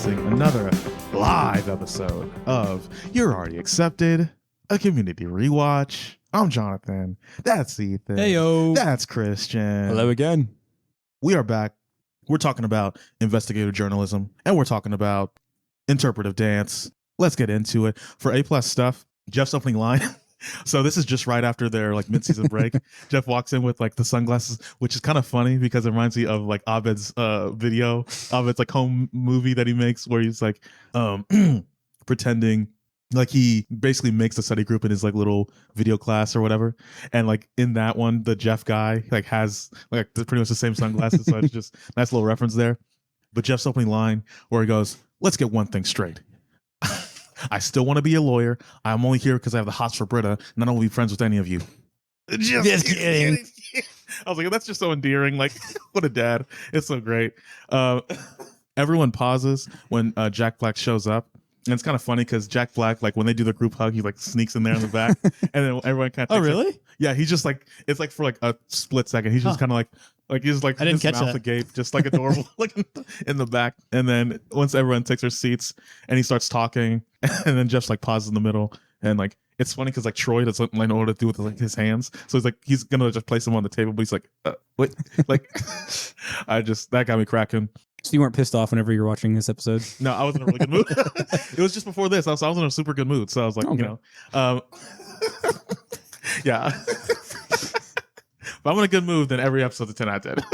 discussing another live episode of You're Already Accepted, a community rewatch. I'm Jonathan. That's Ethan. Heyo. That's Christian. Hello again. We are back. We're talking about investigative journalism, and we're talking about interpretive dance. Let's get into it. For A+ stuff, Jeff's opening line. So this is just right after their like mid-season break. Jeff walks in with like the sunglasses, which is kind of funny because it reminds me of like Abed's video, Abed's like home movie that he makes where he's like pretending like he basically makes a study group in his like little video class or whatever. And like in that one, the Jeff guy like has like pretty much the same sunglasses. So it's just nice little reference there. But Jeff's opening line where he goes, "Let's get one thing straight. I still want to be a lawyer. I'm only here because I have the hots for Britta, and I don't want to be friends with any of you." Just kidding. I was like, that's just so endearing. Like, what a dad. It's so great. Everyone pauses when Jack Black shows up. And it's kind of funny because Jack Black, like when they do the group hug, he like sneaks in there in the back. And then everyone kind of. Oh, really? It. Yeah, he's just like, it's like for like a split second. He's just kind of like he's like I didn't his catch mouth that. agape, just like adorable, like in the back. And then once everyone takes their seats and he starts talking, and then Jeff's like pauses in the middle, and like it's funny because like Troy doesn't know what to do with like his hands, so he's gonna just place them on the table, but he's like, wait, like that got me cracking. So you weren't pissed off whenever you were watching this episode? No, I was in a really good mood. It was just before this. I was in a super good mood, so I was like, okay. Yeah. If I'm in a good mood, then every episode's a 10 out of 10.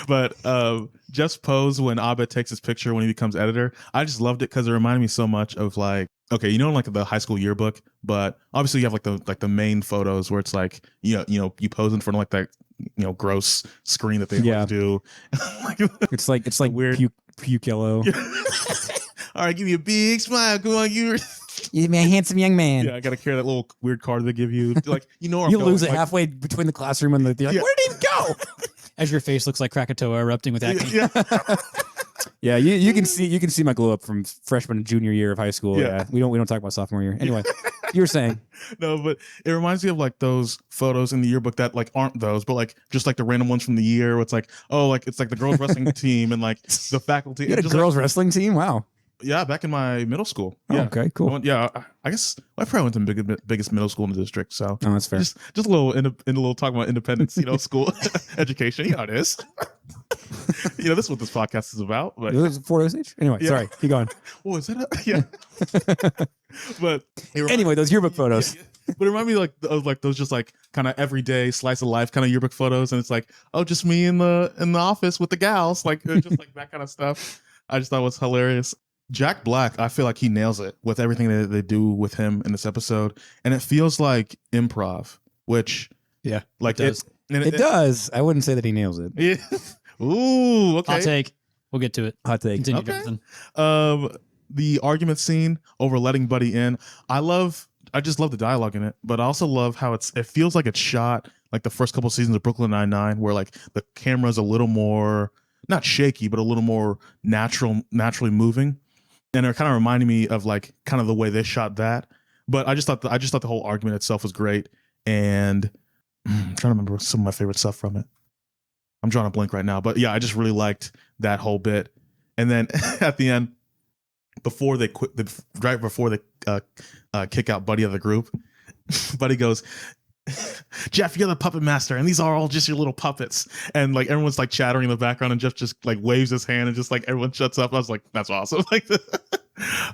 But Jeff's pose when Abed takes his picture when he becomes editor, I just loved it because it reminded me so much of like, okay, you know, like the high school yearbook, but obviously you have like the main photos where it's like, you know, you pose in front of like that, gross screen that they always do. It's like weird puke yellow. All right, give me a big smile. Come on, you're a handsome young man. Yeah, I gotta carry that little weird card they give you. Like, where you'll I'm lose going. it Like, halfway between the classroom and the. You're like, where did he go? As your face looks like Krakatoa erupting with acne. Yeah. Yeah, you can see my glow up from freshman and junior year of high school. Yeah, we don't talk about sophomore year. Anyway, you were saying. No, but it reminds me of like those photos in the yearbook that like aren't those, but like just like the random ones from the year. Where it's like, oh, like it's like the girls wrestling team and like the faculty. You had a girls wrestling team? Wow. Yeah, back in my middle school. Oh, Yeah. okay, cool. I guess I probably went to the biggest middle school in the district. So that's fair. Just a little in a little talking about independence, school education. You know how it is. This is what this podcast is about. But It was 406? Anyway, sorry, keep going. Oh, is that yeah? But anyway, those yearbook photos. Yeah. But it reminded me of like those just like kind of everyday slice of life kind of yearbook photos, and it's like, oh, just me in the office with the gals, like just like that kind of stuff. I just thought it was hilarious. Jack Black, I feel like he nails it with everything that they do with him in this episode, and it feels like improv, which like it does. It does. I wouldn't say that he nails it. Yeah. Ooh, okay. Hot take. We'll get to it. Hot take. Continue, Okay. Jonathan. The argument scene over letting Buddy in, I just love the dialogue in it, but I also love how it feels like it's shot like the first couple seasons of Brooklyn Nine-Nine, where like the camera's a little more not shaky, but a little more naturally moving. And it kind of reminded me of like kind of the way they shot that. But I just thought the whole argument itself was great. And I'm trying to remember some of my favorite stuff from it. I'm drawing a blank right now. But yeah, I just really liked that whole bit. And then at the end, before they quit, right before they kick out Buddy of the group, Buddy goes, "Jeff, you're the puppet master, and these are all just your little puppets." And like everyone's like chattering in the background, and Jeff just like waves his hand, and just like everyone shuts up. I was like, "That's awesome!" Like,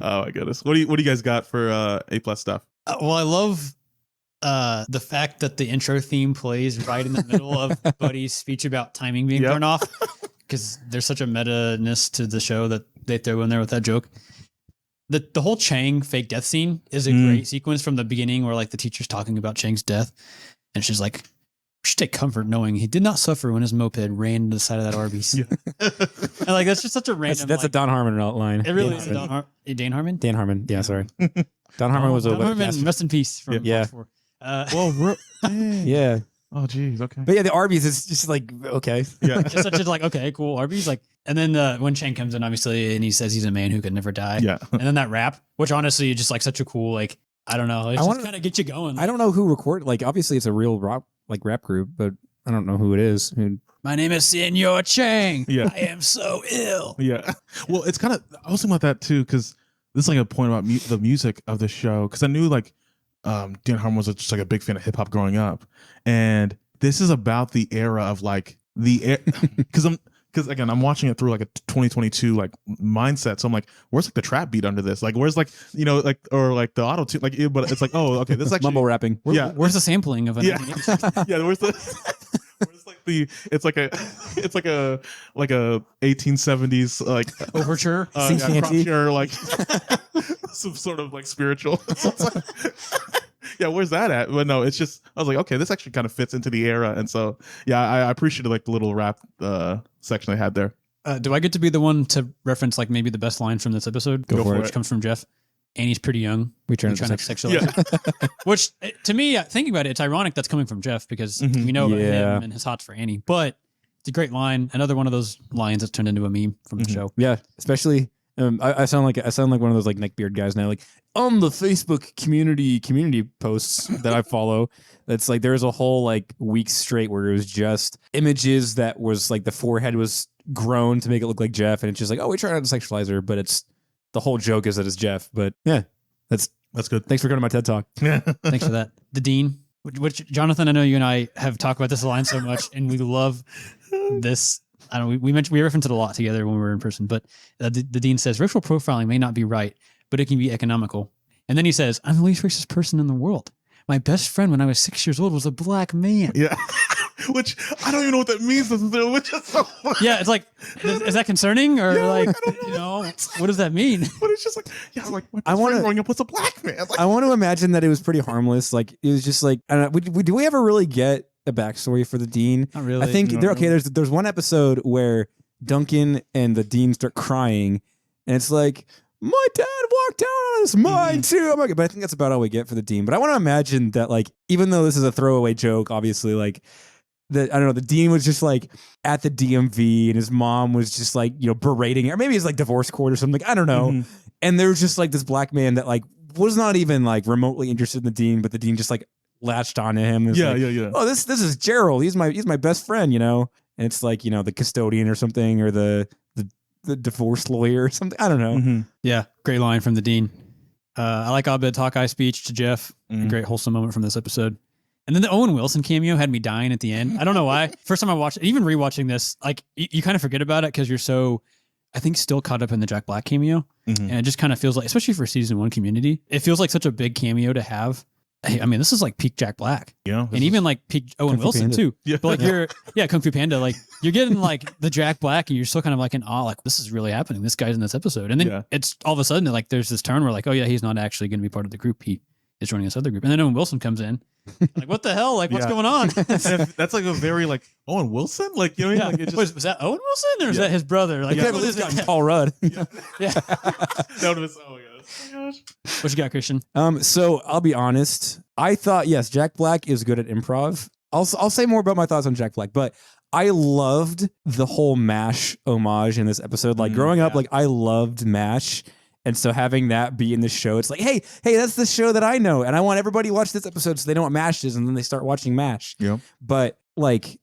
oh my goodness, what do you guys got for A+ stuff? Well, I love the fact that the intro theme plays right in the middle of Buddy's speech about timing being turned off, because there's such a meta-ness to the show that they throw in there with that joke. The whole Chang fake death scene is a great sequence from the beginning, where like the teacher's talking about Chang's death, and she's like, "We should take comfort knowing he did not suffer when his moped ran into the side of that Arby's." Yeah. And like that's just such a random. That's a Don Harmon line. It really is a Dane Harmon. Dan Harmon. Yeah, sorry. Don Harmon was a Don Harmon, rest in peace. From yeah. Fox 4. Well, yeah. Oh, geez. Okay. But yeah, the Arby's is just like, okay. Yeah. Just such a like, okay, cool. Arby's like, and then when Chang comes in, obviously, and he says he's a man who could never die. Yeah. And then that rap, which honestly is just like such a cool, like, I don't know. It's just kind of get you going. I don't know who recorded, like, obviously it's a real rap group, but I don't know who it is. My name is Senor Chang. Yeah. I am so ill. Yeah. Well, it's kind of, I was thinking about that too, because this is like a point about the music of the show. Because I knew like Dan Harmon was just like a big fan of hip hop growing up. And this is about the era of like because again, I'm watching it through like a 2022 like mindset. So I'm like, where's like the trap beat under this? Like, where's like, you know, like, or like the auto tune, like, but it's like, oh, okay, this is actually mumble rapping. Where's the sampling of it? Yeah. Yeah. Where's like it's like a 1870s like overture, crop like some sort of like spiritual. Yeah, where's that at? But no, it's just, I was like, okay, this actually kind of fits into the era. And so, yeah, I appreciated like the little rap section I had there. Do I get to be the one to reference like maybe the best line from this episode? Go for it. Which comes from Jeff. Annie's pretty young. We trying to sexualize her. Which, to me, thinking about it, it's ironic that's coming from Jeff because we know about him and his hots for Annie. But it's a great line. Another one of those lines that's turned into a meme from the show. Yeah, especially I sound like one of those like neckbeard guys now. Like on the Facebook community posts that I follow, that's like there's a whole like week straight where it was just images that was like the forehead was grown to make it look like Jeff, and it's just like, oh, we try not to sexualize her, but it's the whole joke is that it's Jeff. But yeah, that's good. Thanks for coming to my TED Talk. Thanks for that. The Dean, which Jonathan, I know you and I have talked about this line so much, and we love this. I don't know, we referenced it a lot together when we were in person, but the Dean says, racial profiling may not be right, but it can be economical. And then he says, I'm the least racist person in the world. My best friend when I was 6 years old was a black man. Yeah. Which I don't even know what that means. Which is so funny. Yeah, it's like, is that concerning? Or like, you know, what does that mean? But it's just like, yeah, like my best friend growing up was a black man. Like, I want to imagine that it was pretty harmless. Like it was just like, I don't know, do we ever really get a backstory for the Dean? Not really. I think there's one episode where Duncan and the Dean start crying, and it's like, my dad walked out on us, mine too. But I think that's about all we get for the Dean. But I want to imagine that, like, even though this is a throwaway joke, obviously, like, I don't know, the Dean was just like at the DMV, and his mom was just like, you know, berating her. Maybe it's like divorce court or something. Like, I don't know. And there was just like this black man that like was not even like remotely interested in the Dean, but the Dean just like latched onto him. Yeah. Oh, this is Gerald. He's my best friend, you know. And it's like, you know, the custodian or something, or the divorce lawyer or something. I don't know. Yeah, great line from the Dean. I like Abed's Hawkeye speech to Jeff. A great wholesome moment from this episode. And then the Owen Wilson cameo had me dying at the end. I don't know why. First time I watched it, even rewatching this, like you kind of forget about it because you're so, I think, still caught up in the Jack Black cameo. And it just kind of feels like, especially for season 1 Community, it feels like such a big cameo to have. Hey, I mean, this is like peak Jack Black. Yeah. And even like peak Owen Wilson too. Yeah. But like Kung Fu Panda, like you're getting like the Jack Black and you're still kind of like in awe, like this is really happening. This guy's in this episode. And then it's all of a sudden like there's this turn where like, oh yeah, he's not actually going to be part of the group. He is joining this other group. And then Owen Wilson comes in. Like, what the hell? Like, what's going on? That's like a very like Owen Wilson? Like, you know what I mean? Like, it just, was that Owen Wilson or is that his brother? Like, what is that? Paul Rudd. Yeah. that would have been so good. Oh my gosh. What you got, Christian? So I'll be honest. I thought, yes, Jack Black is good at improv. I'll say more about my thoughts on Jack Black, but I loved the whole MASH homage in this episode. Like growing up, like I loved MASH. And so having that be in the show, it's like, hey, that's the show that I know. And I want everybody to watch this episode so they know what MASH is. And then they start watching MASH. Yeah. But like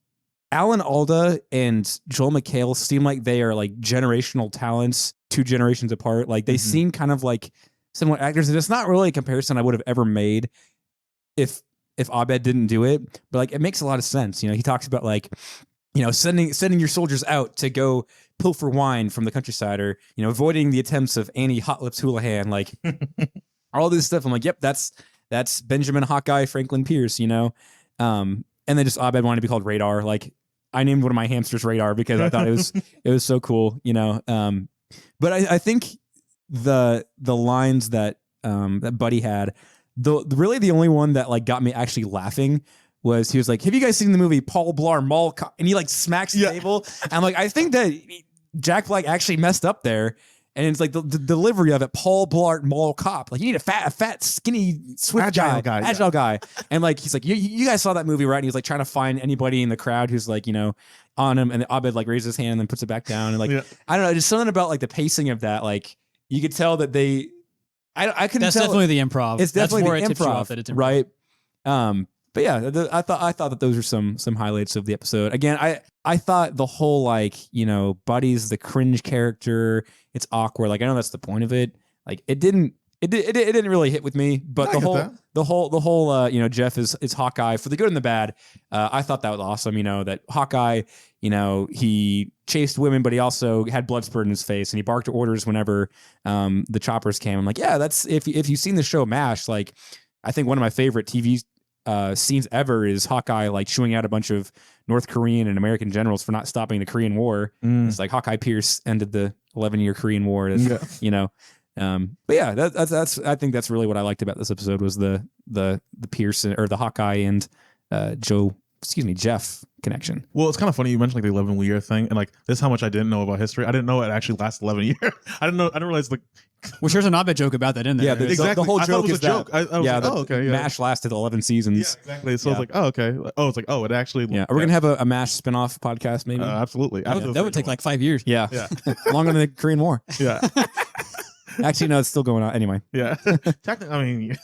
Alan Alda and Joel McHale seem like they are like generational talents, 2 generations apart. Like they seem kind of like similar actors. And it's not really a comparison I would have ever made if Abed didn't do it. But like it makes a lot of sense. You know, he talks about like, you know, sending your soldiers out to go pilfer wine from the countryside, or, you know, avoiding the attempts of Annie Hot Lips Houlihan, like all this stuff. I'm like, yep, that's Benjamin Hawkeye Franklin Pierce, you know? And then just Abed wanted to be called Radar. Like I named one of my hamsters Radar because I thought it was so cool, you know? But I think the lines that Buddy had, really the only one that like got me actually laughing was he was like, have you guys seen the movie Paul Blart Mall Cop? And he like smacks the table. And I'm like, I think that Jack Black actually messed up there. And it's like the delivery of it, Paul Blart Mall Cop. Like you need a fat, skinny, swift agile guy. And like, he's like, you guys saw that movie, right? And he was like trying to find anybody in the crowd who's like, you know, on him. And Abed like raises his hand and then puts it back down. And like, I don't know, just something about like the pacing of that. Like you could tell that I couldn't tell. That's definitely the improv. It's definitely That's where the it tips you improv, off that it's improv. right? But yeah, I thought that those are some highlights of the episode. Again, I thought the whole like, you know, Buddy's the cringe character. It's awkward. Like I know that's the point of it. Like it didn't really hit with me. But the whole you know, Jeff is Hawkeye for the good and the bad. I thought that was awesome. You know, that Hawkeye, you know, he chased women, but he also had blood spurt in his face, and he barked orders whenever the choppers came. I'm like, yeah, that's if you've seen the show MASH, like I think one of my favorite TV scenes ever is Hawkeye like chewing out a bunch of North Korean and American generals for not stopping the Korean War. It's like Hawkeye Pierce ended the 11-year Korean War. You know, but yeah, that's I think that's really what I liked about this episode was the Pierce or the Hawkeye and Jeff connection. Well, it's kind of funny you mentioned like the 11-year thing, and like this is how much I didn't know about history. I didn't know it actually lasts 11 years. I didn't realize like. Well, there's an Abed joke about that in there. Yeah, right? exactly. The whole joke is a joke. I was like, oh, okay. Yeah. MASH lasted 11 seasons. Yeah, exactly. So I was like, oh, okay. Oh, it's like, oh, it actually. Yeah. Are we gonna have a MASH spinoff podcast? Maybe. Absolutely. That would take like 5 years. Yeah. Longer than the Korean War. Yeah. Actually, no, it's still going on. Anyway. Yeah. Technically, I mean,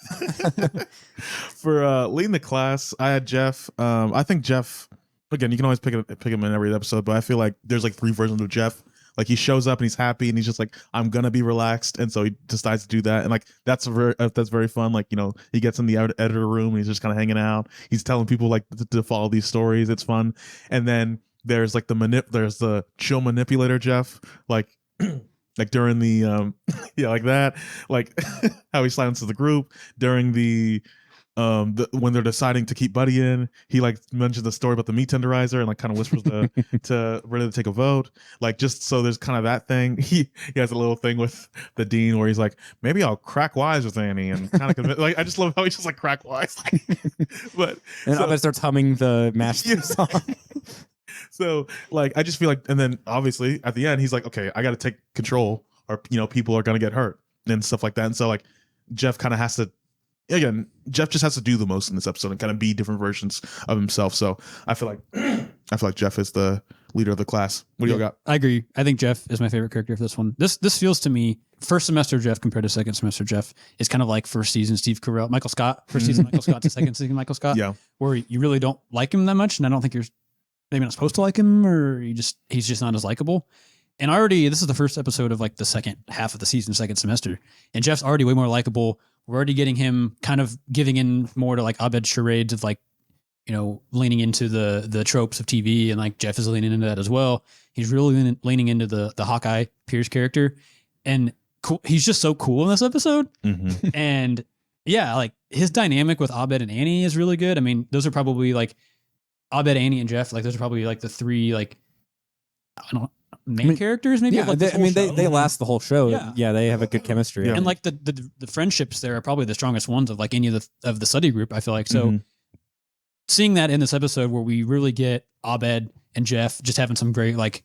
for leading the class, I had Jeff. I think Jeff. Again, you can always pick him in every episode, but I feel like there's like 3 versions of Jeff. Like he shows up and he's happy and he's just like, I'm gonna be relaxed, and so he decides to do that, and like that's very fun. Like, you know, he gets in the editor room and he's just kind of hanging out. He's telling people like to follow these stories. It's fun. And then there's like there's the chill manipulator Jeff, like like during the yeah, like that, like how he silences the group during the when they're deciding to keep Buddy in, he like mentions the story about the meat tenderizer and like kind of whispers to ready to take a vote, like just so there's kind of that thing. He has a little thing with the dean where he's like, maybe I'll crack wise with Annie, and kind of like I just love how he's just like crack wise. But and Abed starts humming the MASH theme song. So like I just feel like, and then obviously at the end he's like, okay, I got to take control, or you know, people are gonna get hurt and stuff like that. And so like Jeff kind of has to. Again, Jeff just has to do the most in this episode and kind of be different versions of himself. So I feel like Jeff is the leader of the class. What do y'all got? I agree. I think Jeff is my favorite character for this one. This feels to me, first semester Jeff compared to second semester Jeff is kind of like first season Steve Carell, Michael Scott, first season Michael Scott to second season Michael Scott. Yeah. Where you really don't like him that much, and I don't think you're maybe not supposed to like him, or he's just not as likable. And this is the first episode of like the second half of the season, second semester, and Jeff's already way more likable. We're already getting him kind of giving in more to like Abed charades of like, you know, leaning into the tropes of TV, and like Jeff is leaning into that as well. He's really leaning into the Hawkeye Pierce character, and cool. He's just so cool in this episode. Mm-hmm. And yeah, like his dynamic with Abed and Annie is really good. I mean, those are probably like Abed, Annie, and Jeff. Like those are probably like the 3 like main characters maybe. Yeah, like they last the whole show. Yeah, they have a good chemistry. And like the friendships there are probably the strongest ones of like any of the study group, I feel like. So seeing that in this episode where we really get Abed and Jeff just having some great like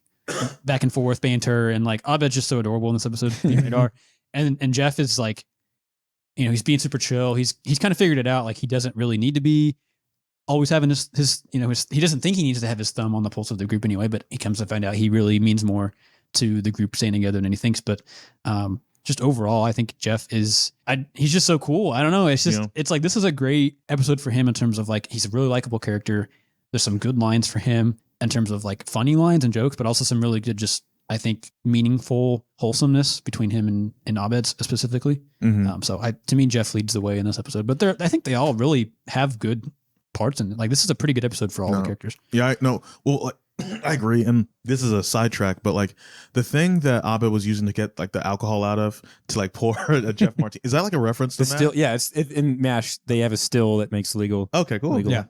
back and forth banter, and like Abed's just so adorable in this episode. And Jeff is like, you know, he's being super chill. He's kind of figured it out. Like he doesn't really need to be always having his you know, he doesn't think he needs to have his thumb on the pulse of the group anyway, but he comes to find out he really means more to the group staying together than he thinks. But just overall, I think Jeff he's just so cool. I don't know. It's just, it's like, this is a great episode for him in terms of like, he's a really likable character. There's some good lines for him in terms of like funny lines and jokes, but also some really good, just, I think, meaningful wholesomeness between him and Abed specifically. So to me, Jeff leads the way in this episode, but I think they all really have good parts, and like this is a pretty good episode for all the characters. Yeah, well, I agree, and this is a sidetrack, but like the thing that Abed was using to get like the alcohol out of to like pour a Jeff Martini, is that like a reference to still? Yeah, it's in MASH they have a still that makes legal. Okay, cool. Legal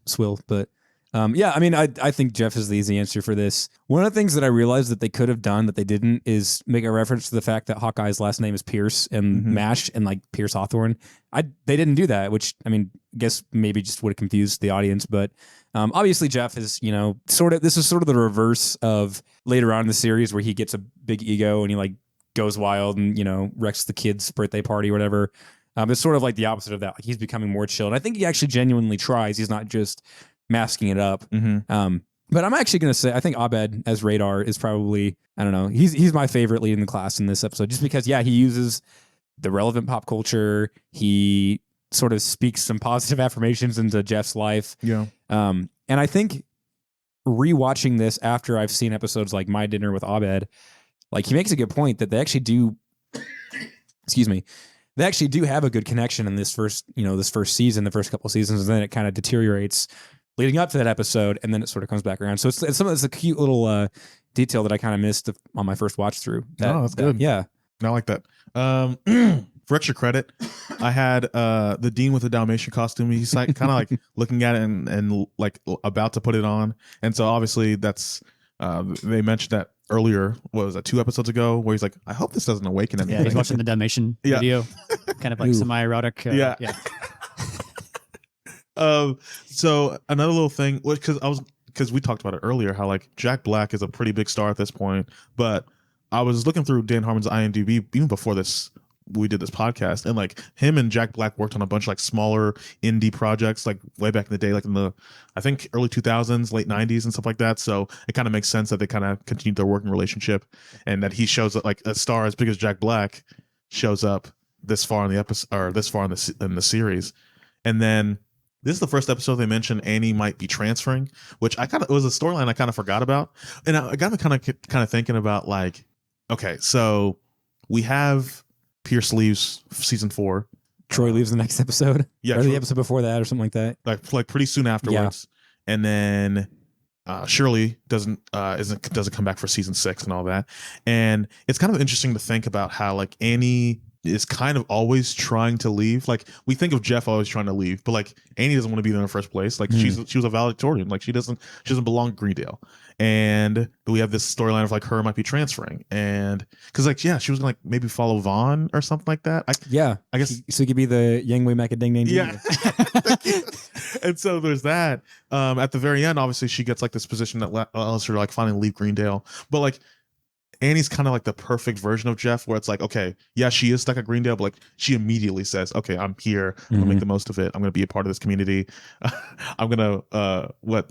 swill, but yeah, I mean, I think Jeff is the easy answer for this. One of the things that I realized that they could have done that they didn't is make a reference to the fact that Hawkeye's last name is Pierce and MASH and like Pierce Hawthorne. They didn't do that, which I mean, I guess maybe just would have confused the audience. But obviously Jeff is, you know, this is sort of the reverse of later on in the series where he gets a big ego and he like goes wild and, you know, wrecks the kid's birthday party or whatever. It's sort of like the opposite of that. Like he's becoming more chill. And I think he actually genuinely tries. He's not just masking it up. But I'm actually going to say, I think Abed as Radar is probably, I don't know, he's my favorite lead in the class in this episode, just because, yeah, he uses the relevant pop culture. He sort of speaks some positive affirmations into Jeff's life. Yeah. And I think rewatching this after I've seen episodes like My Dinner with Abed, like he makes a good point that they actually do, excuse me, they actually do have a good connection in this first season, the first couple seasons, and then it kind of deteriorates leading up to that episode, and then it sort of comes back around. So it's a cute little detail that I kind of missed on my first watch through. That's good. Yeah. I like that. For extra credit, I had the Dean with the Dalmatian costume. He's like kind of like looking at it and like about to put it on. And so obviously that's they mentioned that earlier. What was that, 2 episodes ago? Where he's like, I hope this doesn't awaken anything. Yeah, he's watching the Dalmatian video, kind of like semi-erotic. Yeah. So another little thing, because we talked about it earlier, how like Jack Black is a pretty big star at this point, but I was looking through Dan Harmon's IMDb even before we did this podcast, and like him and Jack Black worked on a bunch of like smaller indie projects like way back in the day, like in the I think early 2000s, late 90s and stuff like that. So it kind of makes sense that they kind of continued their working relationship, and that he shows up like a star as big as Jack Black shows up this far in the episode, or this far in the series. And then this is the first episode they mentioned Annie might be transferring, which it was a storyline I kind of forgot about, and I got me kind of thinking about like, okay, so we have Pierce leaves season 4. Troy leaves the next episode. Yeah, or the episode before that, or something like that. Like pretty soon afterwards. Yeah. And then Shirley doesn't come back for season 6 and all that. And it's kind of interesting to think about how like Annie is kind of always trying to leave. Like we think of Jeff always trying to leave, but like Annie doesn't want to be there in the first place. Like she was a valedictorian. Like she doesn't belong to Greendale. And we have this storyline of like her might be transferring, and because like she was gonna like maybe follow Vaughn or something like that. I guess so. He could be the Yangwei Macading Ding. Yeah. And so there's that. At the very end, obviously she gets like this position that allows her to like finally leave Greendale, but like Annie's kind of like the perfect version of Jeff, where it's like, okay, yeah, she is stuck at Greendale, but like she immediately says, okay, I'm here. I'm gonna make the most of it. I'm gonna be a part of this community. I'm gonna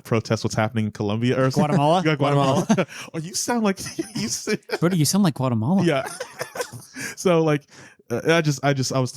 protest what's happening in Colombia or Guatemala. Guatemala. Oh, you sound like you. But you sound like Guatemala. Yeah. So like, I was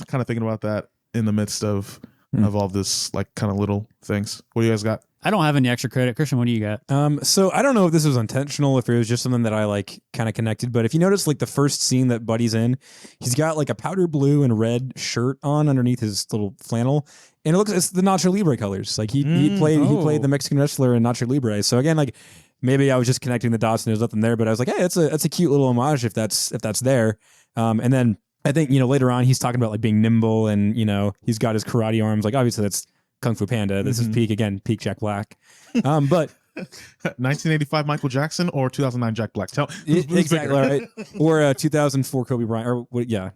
kind of thinking about that in the midst of all this like kind of little things. What do you guys got? I don't have any extra credit. Christian, what do you got? So I don't know if this was intentional, if it was just something that I like kind of connected, but if you notice like the first scene that Buddy's in, he's got like a powder blue and red shirt on underneath his little flannel, and it's the Nacho Libre colors. Like he played the Mexican wrestler in Nacho Libre. So again, like maybe I was just connecting the dots and there's nothing there, but I was like, hey, it's a cute little homage if that's there. And then I think, later on he's talking about like being nimble and, he's got his karate arms. Like obviously that's Kung Fu Panda. This is peak Jack Black. But 1985 Michael Jackson or 2009 Jack Black? Exactly right. Or 2004 Kobe Bryant. Or yeah,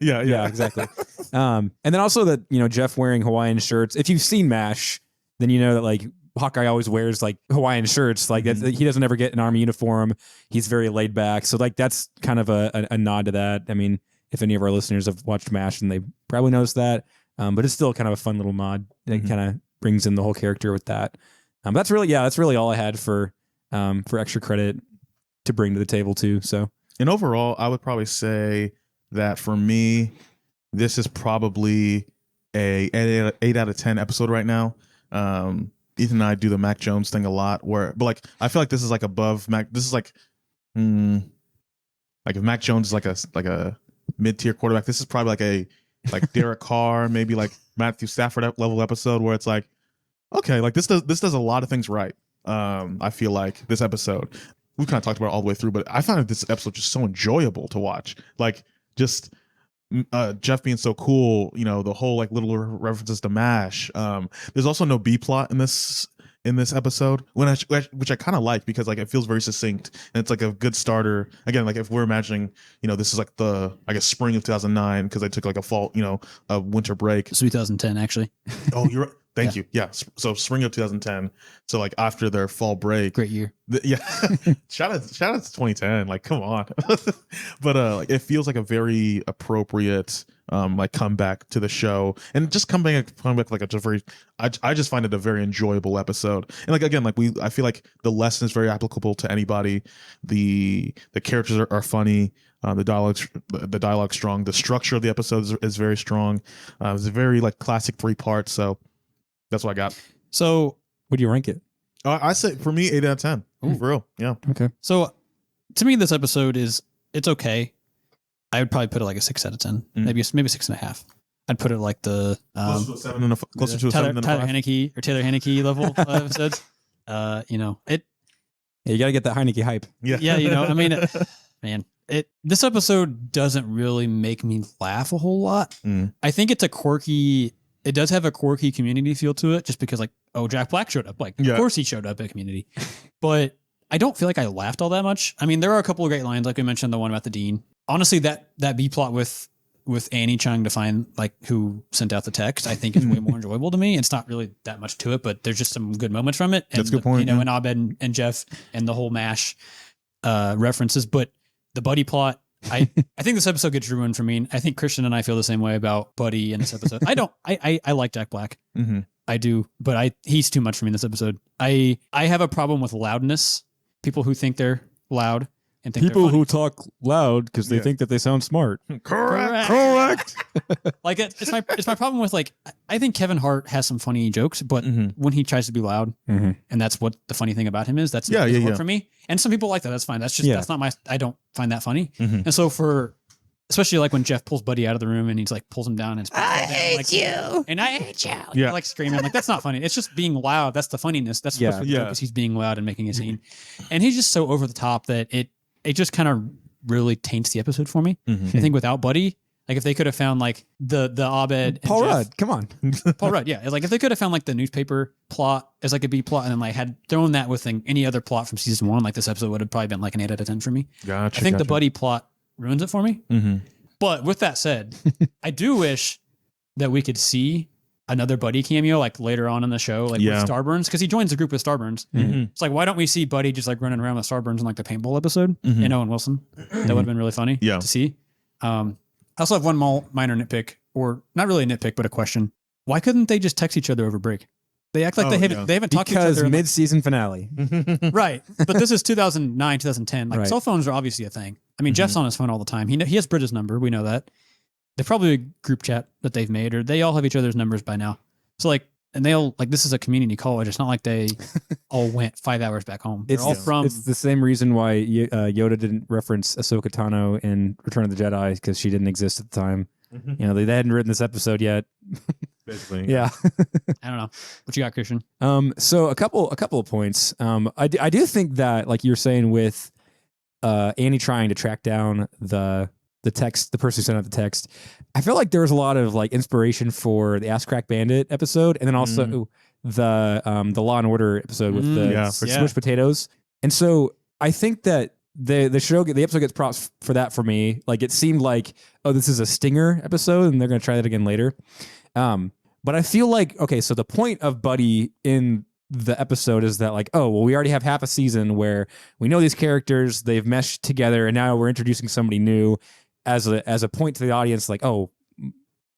exactly. And then also that Jeff wearing Hawaiian shirts. If you've seen MASH, then you know that like Hawkeye always wears like Hawaiian shirts. Like he doesn't ever get an army uniform. He's very laid back. So like that's kind of a nod to that. I mean, if any of our listeners have watched MASH, then they probably noticed that. But it's still kind of a fun little nod that kind of brings in the whole character with that. That's really all I had for extra credit to bring to the table too. So, and overall, I would probably say that for me, this is probably a 8 out of 10 episode right now. Ethan and I do the Mac Jones thing a lot, but like I feel like this is like above Mac. This is like, like if Mac Jones is like a mid-tier quarterback, this is probably like Derek Carr, maybe like Matthew Stafford level episode where it's like, okay, like this does a lot of things right. I feel like this episode, we kind of talked about it all the way through, but I found this episode just so enjoyable to watch. Like just Jeff being so cool, the whole like little references to MASH. There's also no B plot in this episode, which I kind of like, because like it feels very succinct and it's like a good starter. Again, like if we're imagining, this is like the, I guess, spring of 2009, because I took like a fall, a winter break. It's 2010 actually. Oh, you're right. Thank you. Yeah. So spring of 2010. So like after their fall break. Great year. Shout out to 2010. Like, come on. But like it feels like a very appropriate like comeback to the show, and just coming back like a very, I just find it a very enjoyable episode. And like again, like I feel like the lesson is very applicable to anybody. The characters are funny. The dialogue strong. The structure of the episode is very strong. It was a very like classic 3-part. So that's what I got. So What do you rank it? I say for me 8 out of 10. Ooh. For real. Yeah. Okay. So to me, this episode it's okay. I would probably put it like a 6 out of 10, maybe 6.5. I'd put it like the Closer to a 7 and a closer to a Tyler 7 and a 5. Haneke or Taylor Haneke level episodes. Yeah, you got to get that Heineke hype. Yeah, I mean, man, this episode doesn't really make me laugh a whole lot. I think it does have a quirky Community feel to it, just because like, oh, Jack Black showed up. Like, of course he showed up at Community, but I don't feel like I laughed all that much. I mean, there are a couple of great lines, like we mentioned, the one about the dean. Honestly, that B plot with Annie trying to find like who sent out the text, I think is way more enjoyable to me. It's not really that much to it, but there's just some good moments from it. And that's a good point. And Abed and Jeff and the whole MASH references, but the Buddy plot, I think this episode gets ruined for me. I think Christian and I feel the same way about Buddy in this episode. I like Jack Black. Mm-hmm. I do, but he's too much for me in this episode. I have a problem with loudness. People who think they're loud and think People they're funny. who talk loud because they think that they sound smart. Correct. Like it's my problem with like, I think Kevin Hart has some funny jokes, but when he tries to be loud, and that's what the funny thing about him is, that's not work for me. And some people like that. That's fine. That's just that's not I don't find that funny. And so especially like when Jeff pulls Buddy out of the room and he's like pulls him down and I hate you and I hate you. Yeah, like screaming, like that's not funny. It's just being loud. That's the funniness. That's what's the joke, is he's being loud and making a scene. And he's just so over the top that it just kind of really taints the episode for me. I think without Buddy, like if they could have found like the Abed and Paul Jeff, Rudd, come on. Paul Rudd, yeah. Like if they could have found like the newspaper plot as like a B plot and then like had thrown that with any other plot from season 1, like this episode would have probably been like an 8 out of 10 for me. Gotcha. I think the Buddy plot ruins it for me. But with that said, I do wish that we could see another Buddy cameo like later on in the show, like with Starburns, because he joins the group with Starburns. It's like, why don't we see Buddy just like running around with Starburns in like the paintball episode and Owen Wilson? That would have been really funny to see. I also have one minor nitpick, or not really a nitpick, but a question. Why couldn't they just text each other over break? They act like they haven't talked to each other. Because mid-season finale. Right. But this is 2009, 2010. Like cell phones are obviously a thing. I mean, Jeff's on his phone all the time. He has Bridget's number. We know that. They're probably a group chat that they've made, or they all have each other's numbers by now. So like, and they all like, this is a community college. It's not like they all went 5 hours back home. They're all from. It's the same reason why Yoda didn't reference Ahsoka Tano in Return of the Jedi, because she didn't exist at the time. You know, they hadn't written this episode yet. Basically. Yeah. I don't know. What you got, Christian? So a couple of points. I do think that, like you're saying, with Annie trying to track down the text, the person who sent out the text, I feel like there was a lot of like inspiration for the Ass Crack Bandit episode, and then also the Law and Order episode with the smushed potatoes. And so I think that the episode gets props for that for me. Like it seemed like, oh, this is a stinger episode, and they're going to try that again later. But I feel like, okay, so the point of Buddy in the episode is that like, oh, well, we already have half a season where we know these characters, they've meshed together, and now we're introducing somebody new as a point to the audience, like, oh,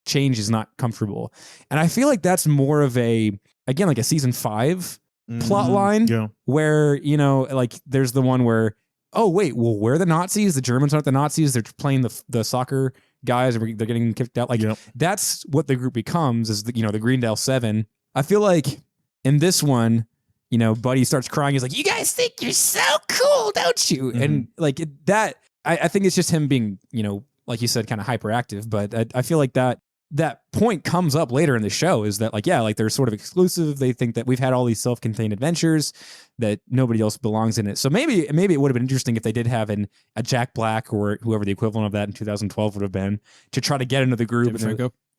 change is not comfortable. And I feel like that's more of again, like a season 5 plot line where, you know, like there's the one where, oh, wait, well, we're the Nazis. The Germans aren't the Nazis. They're playing the soccer guys, and they're getting kicked out. Like that's what the group becomes, is the, you know, the Greendale 7. I feel like in this one, you know, Buddy starts crying. He's like, "You guys think you're so cool, don't you?" And like I think it's just him being, you know, like you said, kind of hyperactive. But I feel like that point comes up later in the show, is that like, yeah, like they're sort of exclusive. They think that we've had all these self-contained adventures, that nobody else belongs in it. So maybe it would have been interesting if they did have a Jack Black, or whoever the equivalent of that in 2012 would have been, to try to get into the group.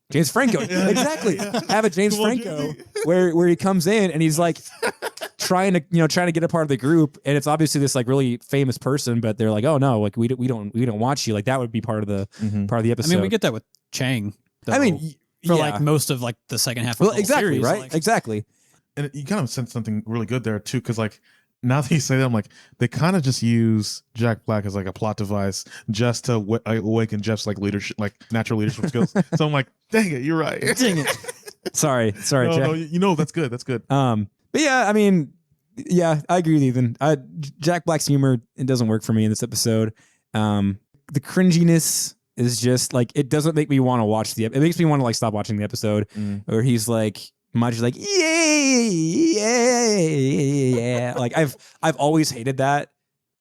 James Franco. Exactly. Have a James Franco where he comes in and he's like trying to get a part of the group, and it's obviously this like really famous person, but they're like, oh no, like we don't watch you. Like that would be part of the episode. I mean, we get that with Chang. I mean, for like most of like the second half of the exactly series, right, like, exactly. And you kind of sense something really good there too, because like now that you say that, I'm like, they kind of just use Jack Black as like a plot device just to awaken Jeff's like leadership, like natural leadership skills. So I'm like, dang it, you're right. Dang it. Sorry, no, Jack. No, you know, that's good. But yeah, I mean, yeah, I agree with Ethan. Jack Black's humor, it doesn't work for me in this episode. the cringiness is just like, it doesn't make me want to watch it makes me want to like stop watching the episode. Where he's like, Maji's like, yeah. Like I've always hated that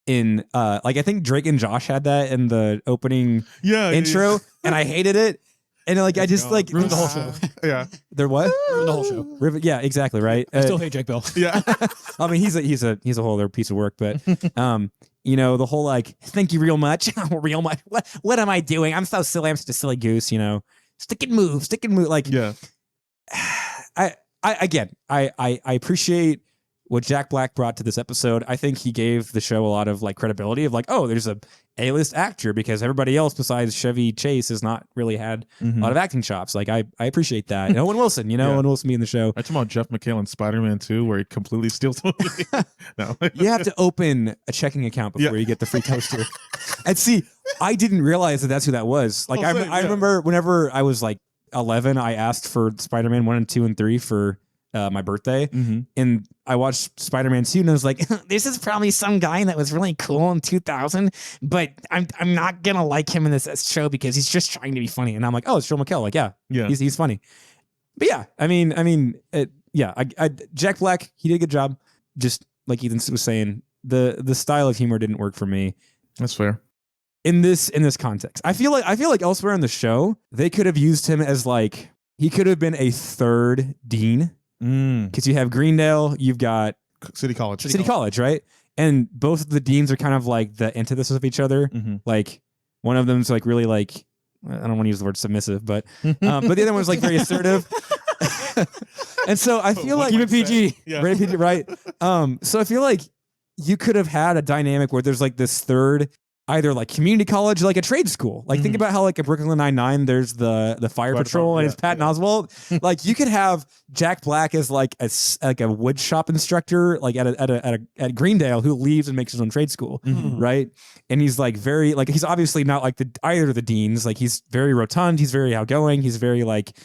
in like I think Drake and Josh had that in the opening intro, and I hated it. And like I just like ruined the whole show. Yeah, they're what? Ruined the whole show. Yeah, exactly, right. I still hate Jake Bell. Yeah. I mean, he's a whole other piece of work, but you know, the whole like, thank you real much. Real much. What am I doing? I'm so silly. I'm such a silly goose, you know. Stick and move. Like, yeah. I appreciate what Jack Black brought to this episode. I think he gave the show a lot of like credibility of like, oh, there's a A-list actor, because everybody else besides Chevy Chase has not really had a lot of acting chops. Like I appreciate that. And Owen Wilson, you know, Owen Wilson being the show. I talking about Jeff McHale in Spider-Man 2 where he completely steals the movie. No. You have to open a checking account before you get the free toaster. And see, I didn't realize that that's who that was. Like I remember whenever I was like 11, I asked for Spider-Man 1 and 2 and 3 for my birthday, and I watched Spider-Man 2 and I was like, this is probably some guy that was really cool in 2000, but I'm not gonna like him in this show because he's just trying to be funny. And I'm like, oh, it's Joel McHale. Like, yeah. He's funny. But yeah, I mean, Jack Black, he did a good job. Just like Ethan was saying, the style of humor didn't work for me. That's fair. In this context, I feel like elsewhere in the show they could have used him as like, he could have been a third dean. Because you have Greendale, you've got City College, right? And both of the deans are kind of like the antithesis of each other. Like one of them's like really like, I don't want to use the word submissive, but the other one's like very assertive. And so I feel like even PG, rated PG, right? So I feel like you could have had a dynamic where there's like this third, either like community college, like a trade school. Like think about how like at Brooklyn Nine-Nine, there's the fire patrol and it's Patton Oswalt. Like you could have Jack Black as like a wood shop instructor, like at Greendale, who leaves and makes his own trade school, right? And he's like very like, he's obviously not like either of the deans. Like he's very rotund, he's very outgoing, he's very like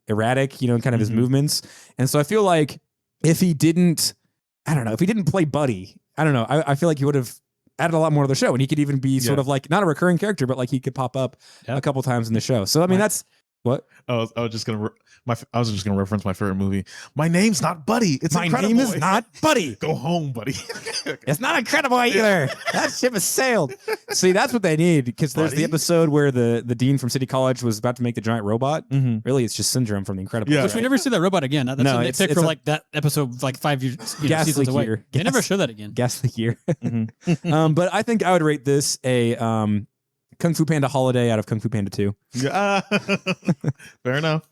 erratic, you know, kind of his movements. And so I feel like if he didn't play Buddy, I don't know. I feel like he would have added a lot more to the show, and he could even be sort of like not a recurring character, but like he could pop up a couple times in the show. So I mean, that's what I was just gonna reference my favorite movie. My name's not Buddy. It's my Incrediboy. name is not Buddy. Go home, buddy. It's not Incrediboy either. That ship has sailed. See, that's what they need, because there's the episode where the dean from City College was about to make the giant robot. Really, it's just Syndrome from The Incredibles. Yeah, which we never see that robot again. That's no, what they picked for like that episode, like 5 years, seasons away. Year. They never show that again. Ghastly Year. But I think I would rate this a Kung Fu Panda Holiday out of Kung Fu Panda 2. Yeah. Fair enough.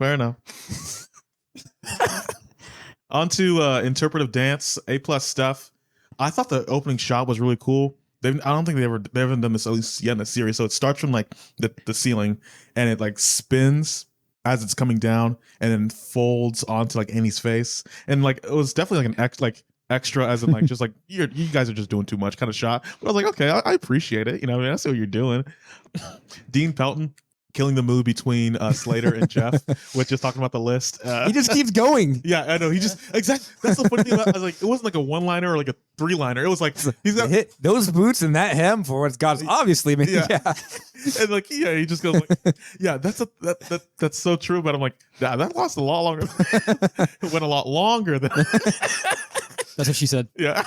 On to interpretive dance, A+ stuff. I thought the opening shot was really cool. I don't think they haven't done this yet in the series. So it starts from like the ceiling, and it like spins as it's coming down, and then folds onto like Annie's face, and like it was definitely like an extra, as in like just like you guys are just doing too much kind of shot. But I was like, okay, I appreciate it. You know, I mean, I see what you're doing. Dean Pelton killing the mood between Slater and Jeff, with just talking about the list. He just keeps going. Yeah, I know. He just exactly. That's the funny thing about. I was like, it wasn't like a one-liner or like a three-liner. It was like he's got hit those boots and that hem for what God's obviously made. Yeah. And like he just goes like, yeah, that's so true. But I'm like, that lasted a lot longer. It went a lot longer than. That's what she said. Yeah.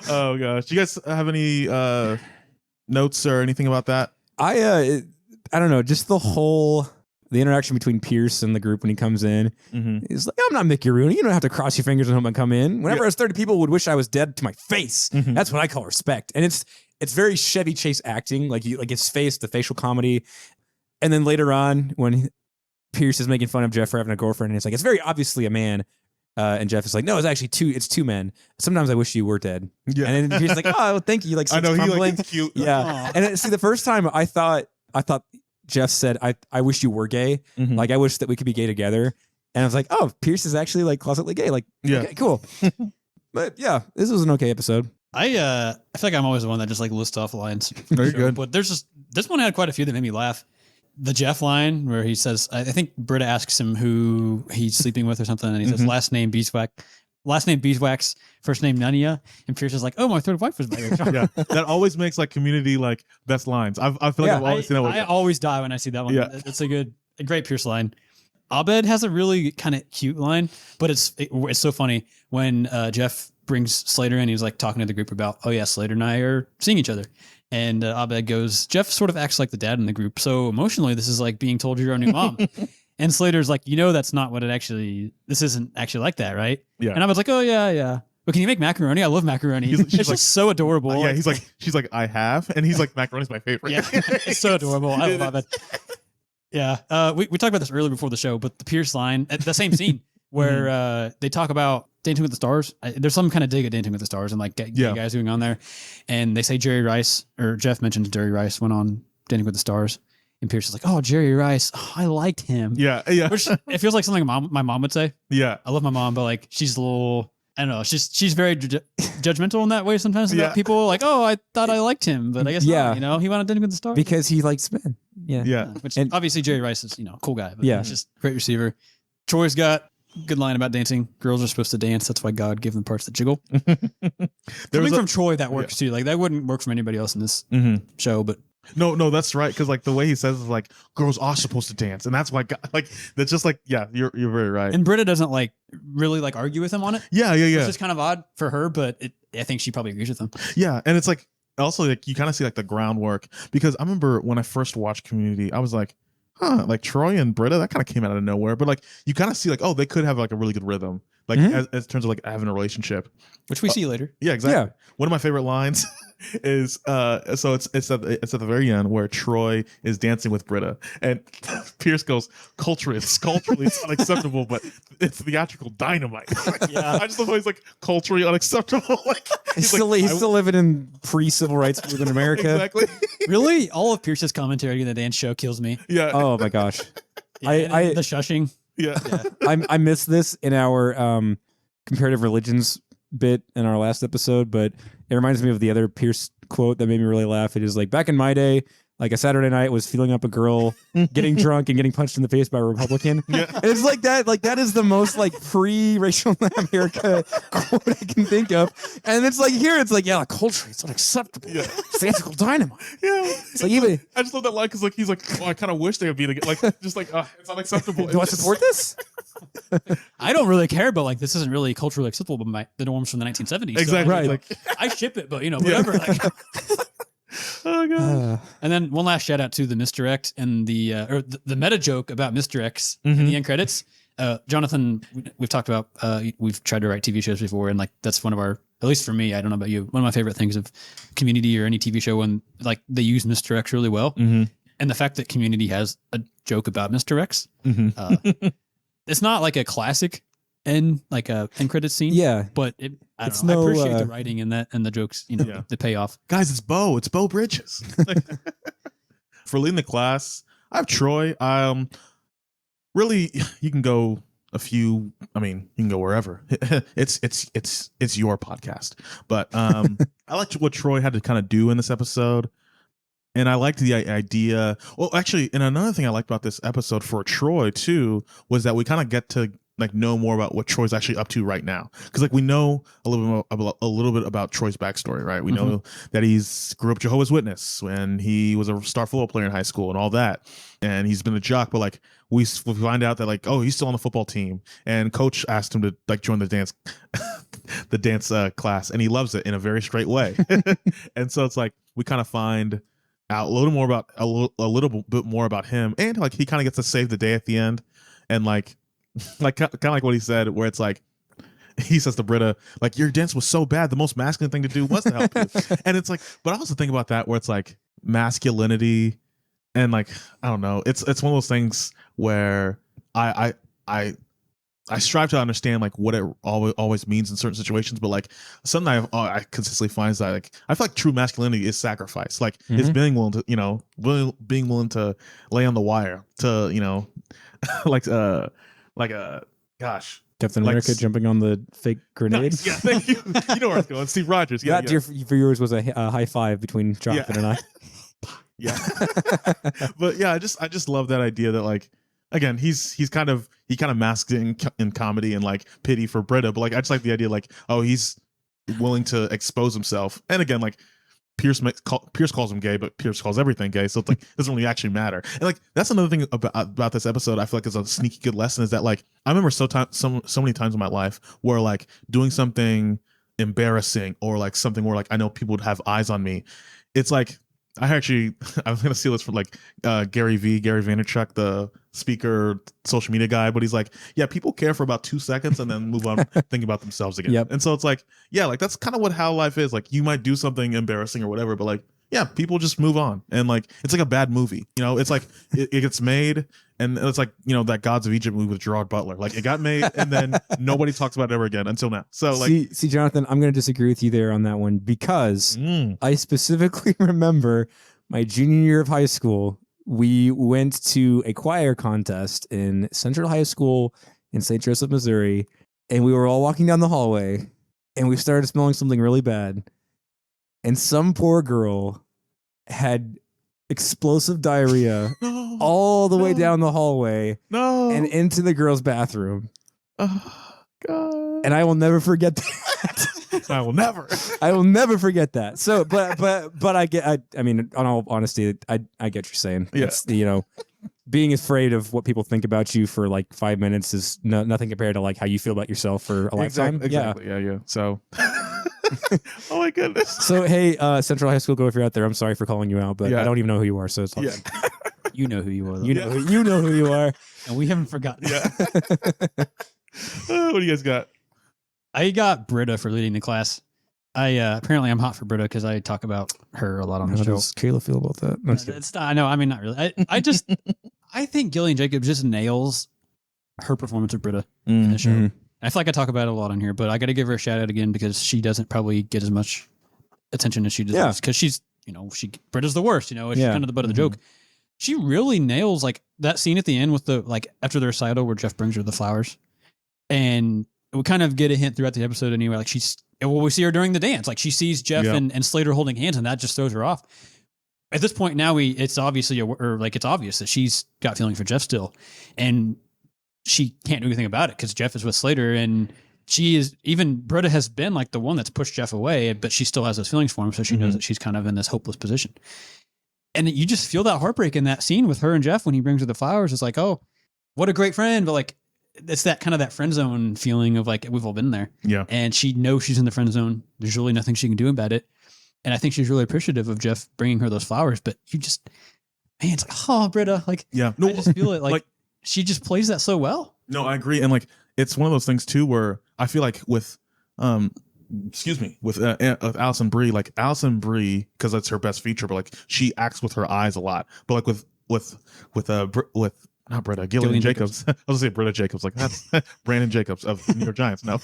Oh gosh, do you guys have any notes or anything about that? I don't know, just the interaction between Pierce and the group when he comes in. He's like, I'm not Mickey Rooney. You don't have to cross your fingers and hope I come in. Whenever there's 30 people would wish I was dead to my face. That's what I call respect. And it's very Chevy Chase acting, like his face, the facial comedy. And then later on, when Pierce is making fun of Jeff for having a girlfriend, and it's like, it's very obviously a man. And Jeff is like, no, it's actually two men. Sometimes I wish you were dead. Yeah. And then he's like, oh, thank you. Like, I know, crumbling. It's cute. Yeah. And see, the first time I thought Jeff said, I wish you were gay. Like, I wish that we could be gay together. And I was like, oh, Pierce is actually like closetly gay. Like, okay, cool. But yeah, this was an okay episode. I feel like I'm always the one that just like lists off lines. Very good. But this one had quite a few that made me laugh. The Jeff line where he says, I think Britta asks him who he's sleeping with or something, and he says last name Beeswax. last name Beeswax, first name Nunya, and Pierce is like, oh, my third wife was married. Yeah, that always makes like Community like best lines. I feel like I've always seen that one. I always die when I see that one. Yeah. It's a great Pierce line. Abed has a really kind of cute line, but it's so funny when Jeff brings Slater in. He's like talking to the group about, oh yeah, Slater and I are seeing each other. And Abed goes, Jeff sort of acts like the dad in the group. So emotionally, this is like being told you're a new mom. And Slater's like, that's not what this isn't actually like that, right? Yeah. And I was like, oh yeah. But can you make macaroni? I love macaroni. It's like, just so adorable. Yeah, she's like, I have. And he's like, macaroni's my favorite. Yeah, it's so adorable. I love it. Yeah. We talked about this earlier before the show, but the Pierce line, the same scene where they talk about Dancing with the Stars. There's some kind of dig at Dancing with the Stars and like gay guys going on there. And they say Jerry Rice, or Jeff mentions Jerry Rice went on Dancing with the Stars. And Pierce is like, oh, Jerry Rice. Oh, I liked him. Yeah. Which it feels like something my mom would say. Yeah. I love my mom, but like she's a little, I don't know. She's very judgmental in that way sometimes about people. Like, oh, I thought I liked him, but I guess not, he went on Dancing with the Stars. Because he likes men. Yeah. Yeah. Which obviously Jerry Rice is, a cool guy. But he's just a great receiver. Troy's got a good line about dancing. Girls are supposed to dance. That's why God gave them parts that jiggle. Coming from Troy, that works too. Like that wouldn't work from anybody else in this show, but. No, that's right. Because like the way he says is like girls are supposed to dance, and that's why that's just like you're very right. And Britta doesn't like really like argue with him on it. Yeah. It's just kind of odd for her, but I think she probably agrees with him. Yeah, and it's like also like you kind of see like the groundwork because I remember when I first watched Community, I was like, like Troy and Britta, that kind of came out of nowhere. But like you kind of see like, oh, they could have like a really good rhythm, like as terms of like having a relationship, which we see later. Yeah, exactly. Yeah. One of my favorite lines is so it's at the very end where Troy is dancing with Britta and Pierce goes, culturally it's unacceptable, but it's theatrical dynamite. I just love how he's like culturally unacceptable. Like he's still living in pre-civil rights within America. Exactly. Really, all of Pierce's commentary in the dance show kills me. Yeah. Oh my gosh. I the shushing. Yeah. I missed this in our comparative religions bit in our last episode, but it reminds me of the other Pierce quote that made me really laugh. It is like, back in my day, like a Saturday night was feeling up a girl, getting drunk and getting punched in the face by a Republican. And it's like that. Like that is the most like pre-racial America quote I can think of. And it's like here, it's like, yeah, culture, it's unacceptable. Yeah. Theatrical dynamite. Yeah. It's like even I just love that line because like he's like, oh, I kind of wish they would be together. Like just like it's unacceptable. Do I support this? I don't really care, but like this isn't really culturally acceptable by the norms from the 1970s. Exactly. So Right. Like I ship it, but whatever. Like, oh god. And then one last shout out to the Mr. X and the meta joke about Mr. X in the end credits. Jonathan, we've talked about we've tried to write TV shows before, and like that's one of our, at least for me, I don't know about you, one of my favorite things of Community or any TV show when like they use Mr. X really well. And the fact that Community has a joke about Mr. X, it's not like a classic end credits scene. Yeah, but I appreciate the writing in that and the jokes, the payoff. Guys, it's Bo Bridges. For leading the class, I have Troy. Really, you can go you can go wherever. It's your podcast. But I liked what Troy had to kind of do in this episode. And I liked the idea. Well, actually, and another thing I liked about this episode for Troy too was that we kind of get to like know more about what Troy's actually up to right now, because like we know a little bit about Troy's backstory, right? We know that he's grew up Jehovah's Witness when he was a star football player in high school and all that, and he's been a jock. But like we find out that like, oh, he's still on the football team, and coach asked him to like join the dance class, and he loves it in a very straight way. And so it's like we kind of find out a little bit more about him, and like he kind of gets to save the day at the end, and like kind of like what he said, where it's like he says to Britta, like, your dance was so bad, the most masculine thing to do was to help you. And it's like, but I also think about that where it's like masculinity and like, I don't know, it's one of those things where I strive to understand like what it always means in certain situations, but like something I consistently find is that like I feel like true masculinity is sacrifice. Like it's being willing to being willing to lay on the wire to gosh, Captain America jumping on the fake grenade. Nice. Yeah, thank you. You know where I was going. Steve Rogers. Yeah, that, dear viewers, was a high five between Jonathan and I. Yeah. But yeah, I just love that idea that like again, he kind of masked it in comedy and like pity for Britta, but like I just like the idea like, oh, he's willing to expose himself. And again, like Pierce calls him gay, but Pierce calls everything gay, so it's like it doesn't really actually matter. And like that's another thing about this episode I feel like is a sneaky good lesson, is that like I remember so many times in my life where like doing something embarrassing or like something where like I know people would have eyes on me. It's like I was gonna steal this from like Gary Vaynerchuk, the speaker, social media guy, but he's like, yeah, people care for about 2 seconds and then move on thinking about themselves again. Yep. And so it's like, yeah, like that's kind of how life is. Like you might do something embarrassing or whatever, but like, yeah, people just move on. And like it's like a bad movie, you know. It's like it gets made, and it's like, you know, that Gods of Egypt movie with Gerard Butler. Like it got made, and then nobody talks about it ever again until now. So like, see, Jonathan, I'm going to disagree with you there on that one, because I specifically remember my junior year of high school. We went to a choir contest in Central High School in St. Joseph, Missouri, and we were all walking down the hallway, and we started smelling something really bad. And some poor girl had explosive diarrhea all the way down the hallway and into the girls' bathroom. Oh, God. And I will never forget that. I will never forget that. So, but I mean, on all honesty, I get what you're saying. Yeah. It's, you know, being afraid of what people think about you for like 5 minutes is nothing compared to like how you feel about yourself for a lifetime. Exactly. Yeah. So, oh my goodness. So, hey, Central High School, go if you're out there. I'm sorry for calling you out, but I don't even know who you are. So it's like, You know who you are. you know who you are. And we haven't forgotten. Yeah. What do you guys got? I got Britta for leading the class. Apparently I'm hot for Britta because I talk about her a lot on the How show. does Kayla feel about that? No, It's not, I know. I mean, not really. I think Gillian Jacobs just nails her performance of Britta in the show. Mhm. I feel like I talk about it a lot on here, but I got to give her a shout out again because she doesn't probably get as much attention as she deserves. Because she's, you know, Britta's the worst. You know, she's kind of the butt of the joke. She really nails like that scene at the end with the like after the recital where Jeff brings her the flowers, and we kind of get a hint throughout the episode anyway. Like we see her during the dance. Like she sees Jeff and Slater holding hands, and that just throws her off. At this point now, it's obvious that she's got feelings for Jeff still, and she can't do anything about it because Jeff is with Slater, and Britta has been like the one that's pushed Jeff away, but she still has those feelings for him, so she knows that she's kind of in this hopeless position. And you just feel that heartbreak in that scene with her and Jeff when he brings her the flowers. It's like, oh, what a great friend, but like it's that kind of that friend zone feeling of like we've all been there. Yeah, and she knows she's in the friend zone. There's really nothing she can do about it. And I think she's really appreciative of Jeff bringing her those flowers, but it's like, oh, Britta, like, I just feel it. Like she just plays that so well. No, I agree. And like, it's one of those things too, where I feel like with Alison Brie, like Alison Brie, because that's her best feature, but like she acts with her eyes a lot. But like with not Britta, Gillian Jacobs. I was gonna say Britta Jacobs, like that's Brandon Jacobs of the New York Giants. No,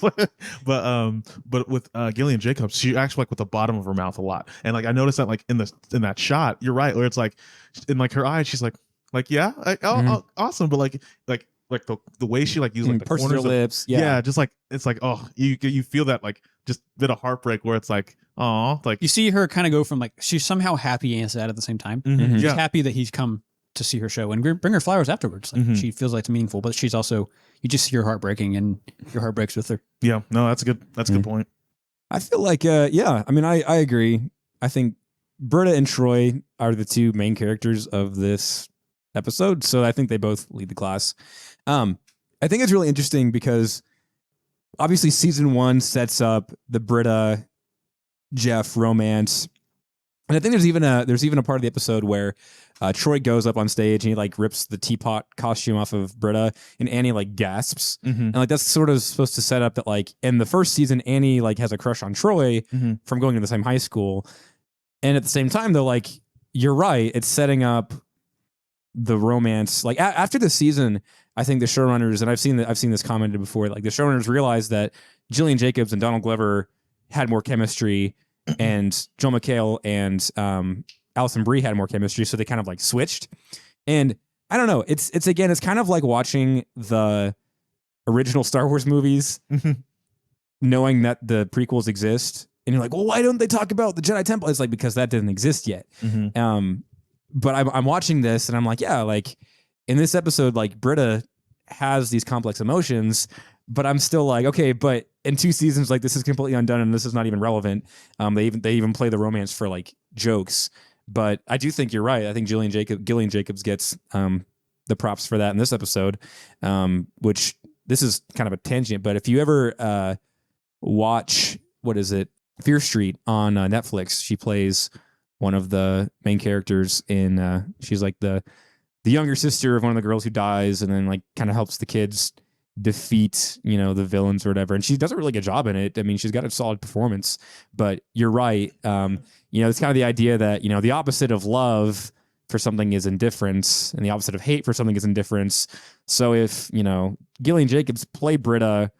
but with Gillian Jacobs, she acts like with the bottom of her mouth a lot, and like I noticed that like in that shot, you're right, where it's like in like her eyes, she's like awesome, but like the way she like uses like the purses corners her lips, just like it's like, oh, you feel that like just bit of heartbreak where it's like, oh, like you see her kind of go from like she's somehow happy and sad at the same time. Mhm. She's happy that he's come to see her show and bring her flowers afterwards. Like she feels like it's meaningful, but she's also, you just see her heart breaking and your heart breaks with her. Yeah, no, that's a good point. I feel like, I mean, I agree. I think Britta and Troy are the two main characters of this episode. So I think they both lead the class. I think it's really interesting because obviously season 1 sets up the Britta Jeff romance. And I think there's even a part of the episode where Troy goes up on stage and he like rips the teapot costume off of Britta, and Annie like gasps, and like that's sort of supposed to set up that like in the first season Annie like has a crush on Troy from going to the same high school, and at the same time though, like you're right, it's setting up the romance. Like after the season, I think the showrunners, and I've seen this commented before, like the showrunners realized that Gillian Jacobs and Donald Glover had more chemistry, and Joel McHale and Alison Brie had more chemistry, so they kind of like switched. And I don't know, it's kind of like watching the original Star Wars movies, knowing that the prequels exist, and you're like, well, why don't they talk about the Jedi Temple? It's like, because that didn't exist yet. But I'm watching this and I'm like, yeah, like in this episode, like Britta has these complex emotions, but I'm still like, okay, but in 2 seasons, like this is completely undone and this is not even relevant. They even play the romance for like jokes. But I do think you're right. I think Gillian Jacobs gets the props for that in this episode, which this is kind of a tangent. But if you ever watch, what is it, Fear Street on Netflix, she plays one of the main characters in. She's like the younger sister of one of the girls who dies, and then like kind of helps the kids defeat, the villains or whatever. And she does a really good job in it. I mean, she's got a solid performance. But you're right. It's kind of the idea that the opposite of love for something is indifference, and the opposite of hate for something is indifference. So if Gillian Jacobs played Britta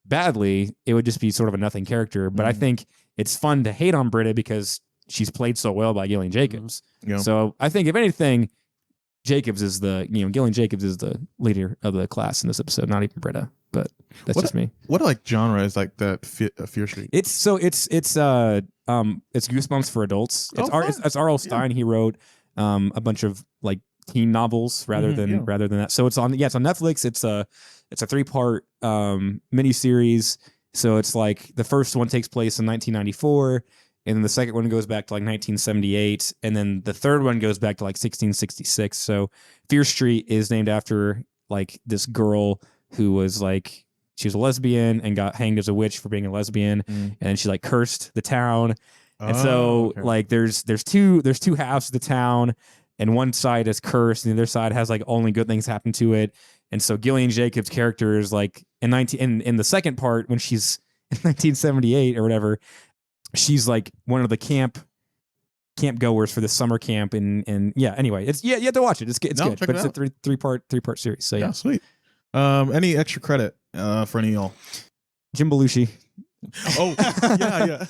badly, it would just be sort of a nothing character. But I think it's fun to hate on Britta because she's played so well by Gillian Jacobs. Yeah. So I think if anything, Jacobs is Gillian Jacobs is the leader of the class in this episode, not even Britta. But that's just me. What genre is like that Fear Street? It's Goosebumps for adults. It's R.L. Stein. He wrote a bunch of like teen novels rather than that. So it's on Netflix. It's a 3-part miniseries. So it's like the first one takes place in 1994. And then the second one goes back to like 1978. And then the third one goes back to like 1666. So Fear Street is named after like this girl who was like, she was a lesbian and got hanged as a witch for being a lesbian. And then she like cursed the town. And so like there's two halves of the town, and one side is cursed and the other side has like only good things happen to it. And so Gillian Jacobs' character is like in the second part, when she's in 1978 or whatever, she's like one of the camp goers for the summer camp, and anyway, it's you have to watch it. It's good, but it's a three part series. So yeah, sweet. Any extra credit for any of y'all? Jim Belushi. Oh yeah.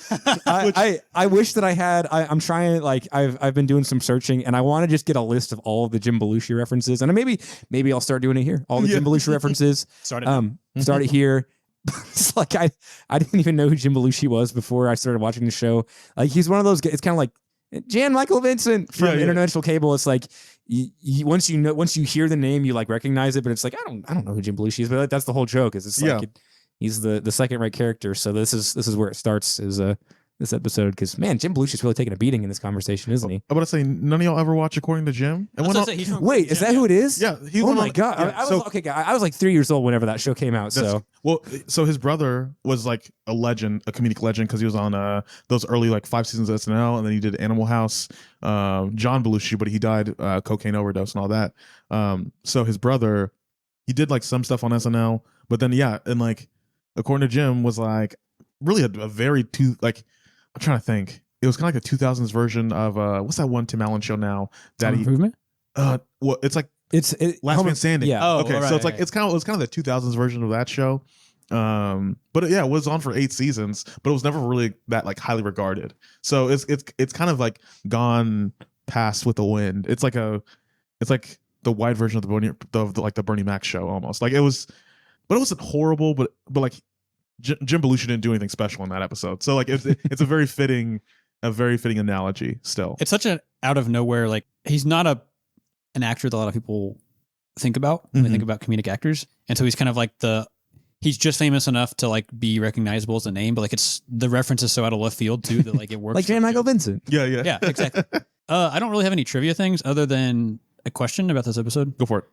I wish that I had. I'm trying, like I've been doing some searching, and I want to just get a list of all of the Jim Belushi references, and maybe I'll start doing it here. All the Jim Belushi references. Start it here. It's like I didn't even know who Jim Belushi was before I started watching the show. Like he's one of those. It's kind of like Jan Michael Vincent from International Cable. It's like once you hear the name, you like recognize it, but it's like I don't know who Jim Belushi is. But that's the whole joke. Is it's like he's the second rate character. So this is where it starts. Is this episode, because man, Jim Belushi's really taking a beating in this conversation, isn't he? I'm about to say, none of y'all ever watch According to Jim? Wait, is that who it is? Yeah. Oh my god! I was like 3 years old whenever that show came out. So his brother was like a legend, a comedic legend, because he was on those early like 5 seasons of SNL, and then he did Animal House. John Belushi, but he died cocaine overdose and all that. So his brother, he did like some stuff on SNL, but then and like According to Jim was like really a very I'm trying to think. It was kind of like a 2000s version of what's that one Tim Allen show now? Home Improvement. Well, it's like Last Man Standing. Yeah. Oh, okay. Right, so it's like it was kind of the 2000s version of that show. But it was on for 8 seasons, but it was never really that like highly regarded. So it's kind of like gone past with the wind. It's like the wide version of the Bernie Mac show almost. Like it was, but it wasn't horrible. But like Jim Belushi didn't do anything special in that episode. So like it's a very fitting analogy. Still, it's such an out of nowhere. Like he's not an actor that a lot of people think about when they think about comedic actors, and so he's kind of like he's just famous enough to like be recognizable as a name, but like it's the reference is so out of left field too that like it works. Like Jan Michael Vincent. Yeah, exactly. I don't really have any trivia things other than a question about this episode. Go for it.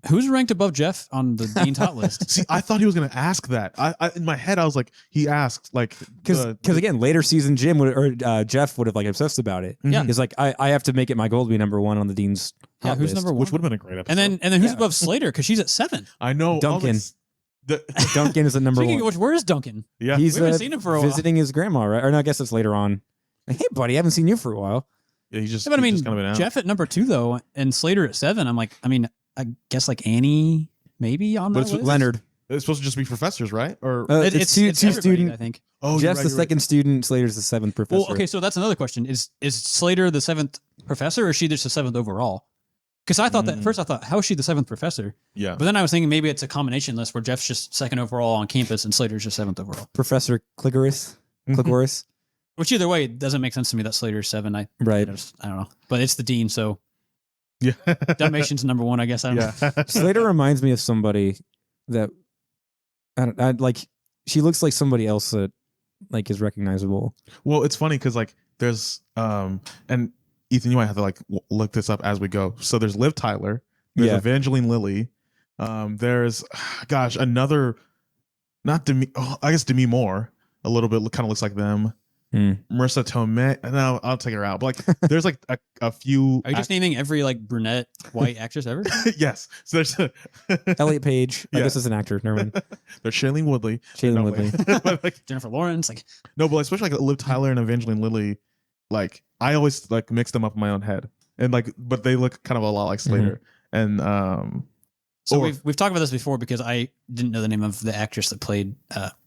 Who's ranked above Jeff on the Dean's Hot List? See, I thought he was going to ask that. I in my head I was like, he asked like because again, later season Jim Jeff would have like obsessed about it. Yeah, because like I have to make it my goal to be number 1 on the Dean's Hot who's list, number 1, which would have been a great episode. And then who's above Slater, because she's at 7. I know Duncan. Duncan is at number 1. Of which, where is Duncan? Yeah, we haven't seen him for a while. Visiting his grandma, right? Or no, I guess it's later on. Hey, buddy, I haven't seen you for a while. Yeah, he's just. Yeah, but I mean, just kind of been out. Jeff at number 2 though, and Slater at 7. I'm like, I guess like Annie maybe on that list. Leonard. It's supposed to just be professors, right? Or it's two student. I think. Oh, Jeff's the second student. Slater's the 7th professor. Well, okay, so that's another question: is Slater the 7th professor, or is she just the 7th overall? Because I thought that at first, I thought, how is she the 7th professor? Yeah. But then I was thinking maybe it's a combination list where Jeff's just 2nd overall on campus and Slater's just 7th overall. Professor Cligoris. Which either way, it doesn't make sense to me that Slater's 7. I don't know, but it's the dean, so Yeah. Dalmatian's number one, I guess. I don't know. Yeah. Slater reminds me of somebody that I like. She looks like somebody else that like is recognizable. Well, it's funny because like there's and Ethan, you might have to like look this up as we go. So there's Liv Tyler, there's Yeah. Evangeline Lilly, there's gosh another not Demi, I guess Demi Moore a little bit kind of looks like them. Marissa Tomei. No, I'll take her out. But like, there's like a few. Are you just naming every like brunette white actress ever? Yes. So there's Elliot Page. I Yeah. guess is an actor. Never mind. There's Shailene Woodley. Shailene No, Woodley. but, like, Jennifer Lawrence, like no, but especially like Liv Tyler and Evangeline Lilly. Like I always like mix them up in my own head, and like, but they look kind of a lot like Slater. And so or- we've talked about this before because I didn't know the name of the actress that played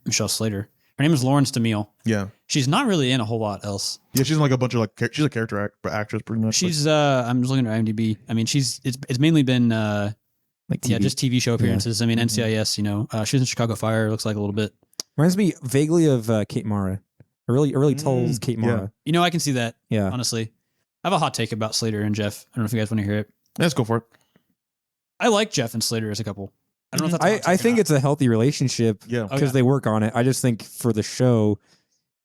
Michelle Slater. Her name is Lawrence DeMille. yeah, She's not really in a whole lot else. yeah, she's in like a bunch of like she's a character actress pretty much. She's I'm just looking at her IMDb. I mean, it's mainly been Like TV. yeah, just TV show appearances. I mean, NCIS. You know, she was in Chicago Fire. Looks like a little bit. Reminds me vaguely of Kate Mara. A really tall Kate yeah. Mara. You know, I can see that. Yeah. Honestly, I have a hot take about Slater and Jeff. I don't know if you guys want to hear it. Let's go for it. I like Jeff and Slater as a couple. I don't know if that's a hot take I or think not. it's a healthy relationship Yeah. Oh, because yeah. they work on it. I just think for the show,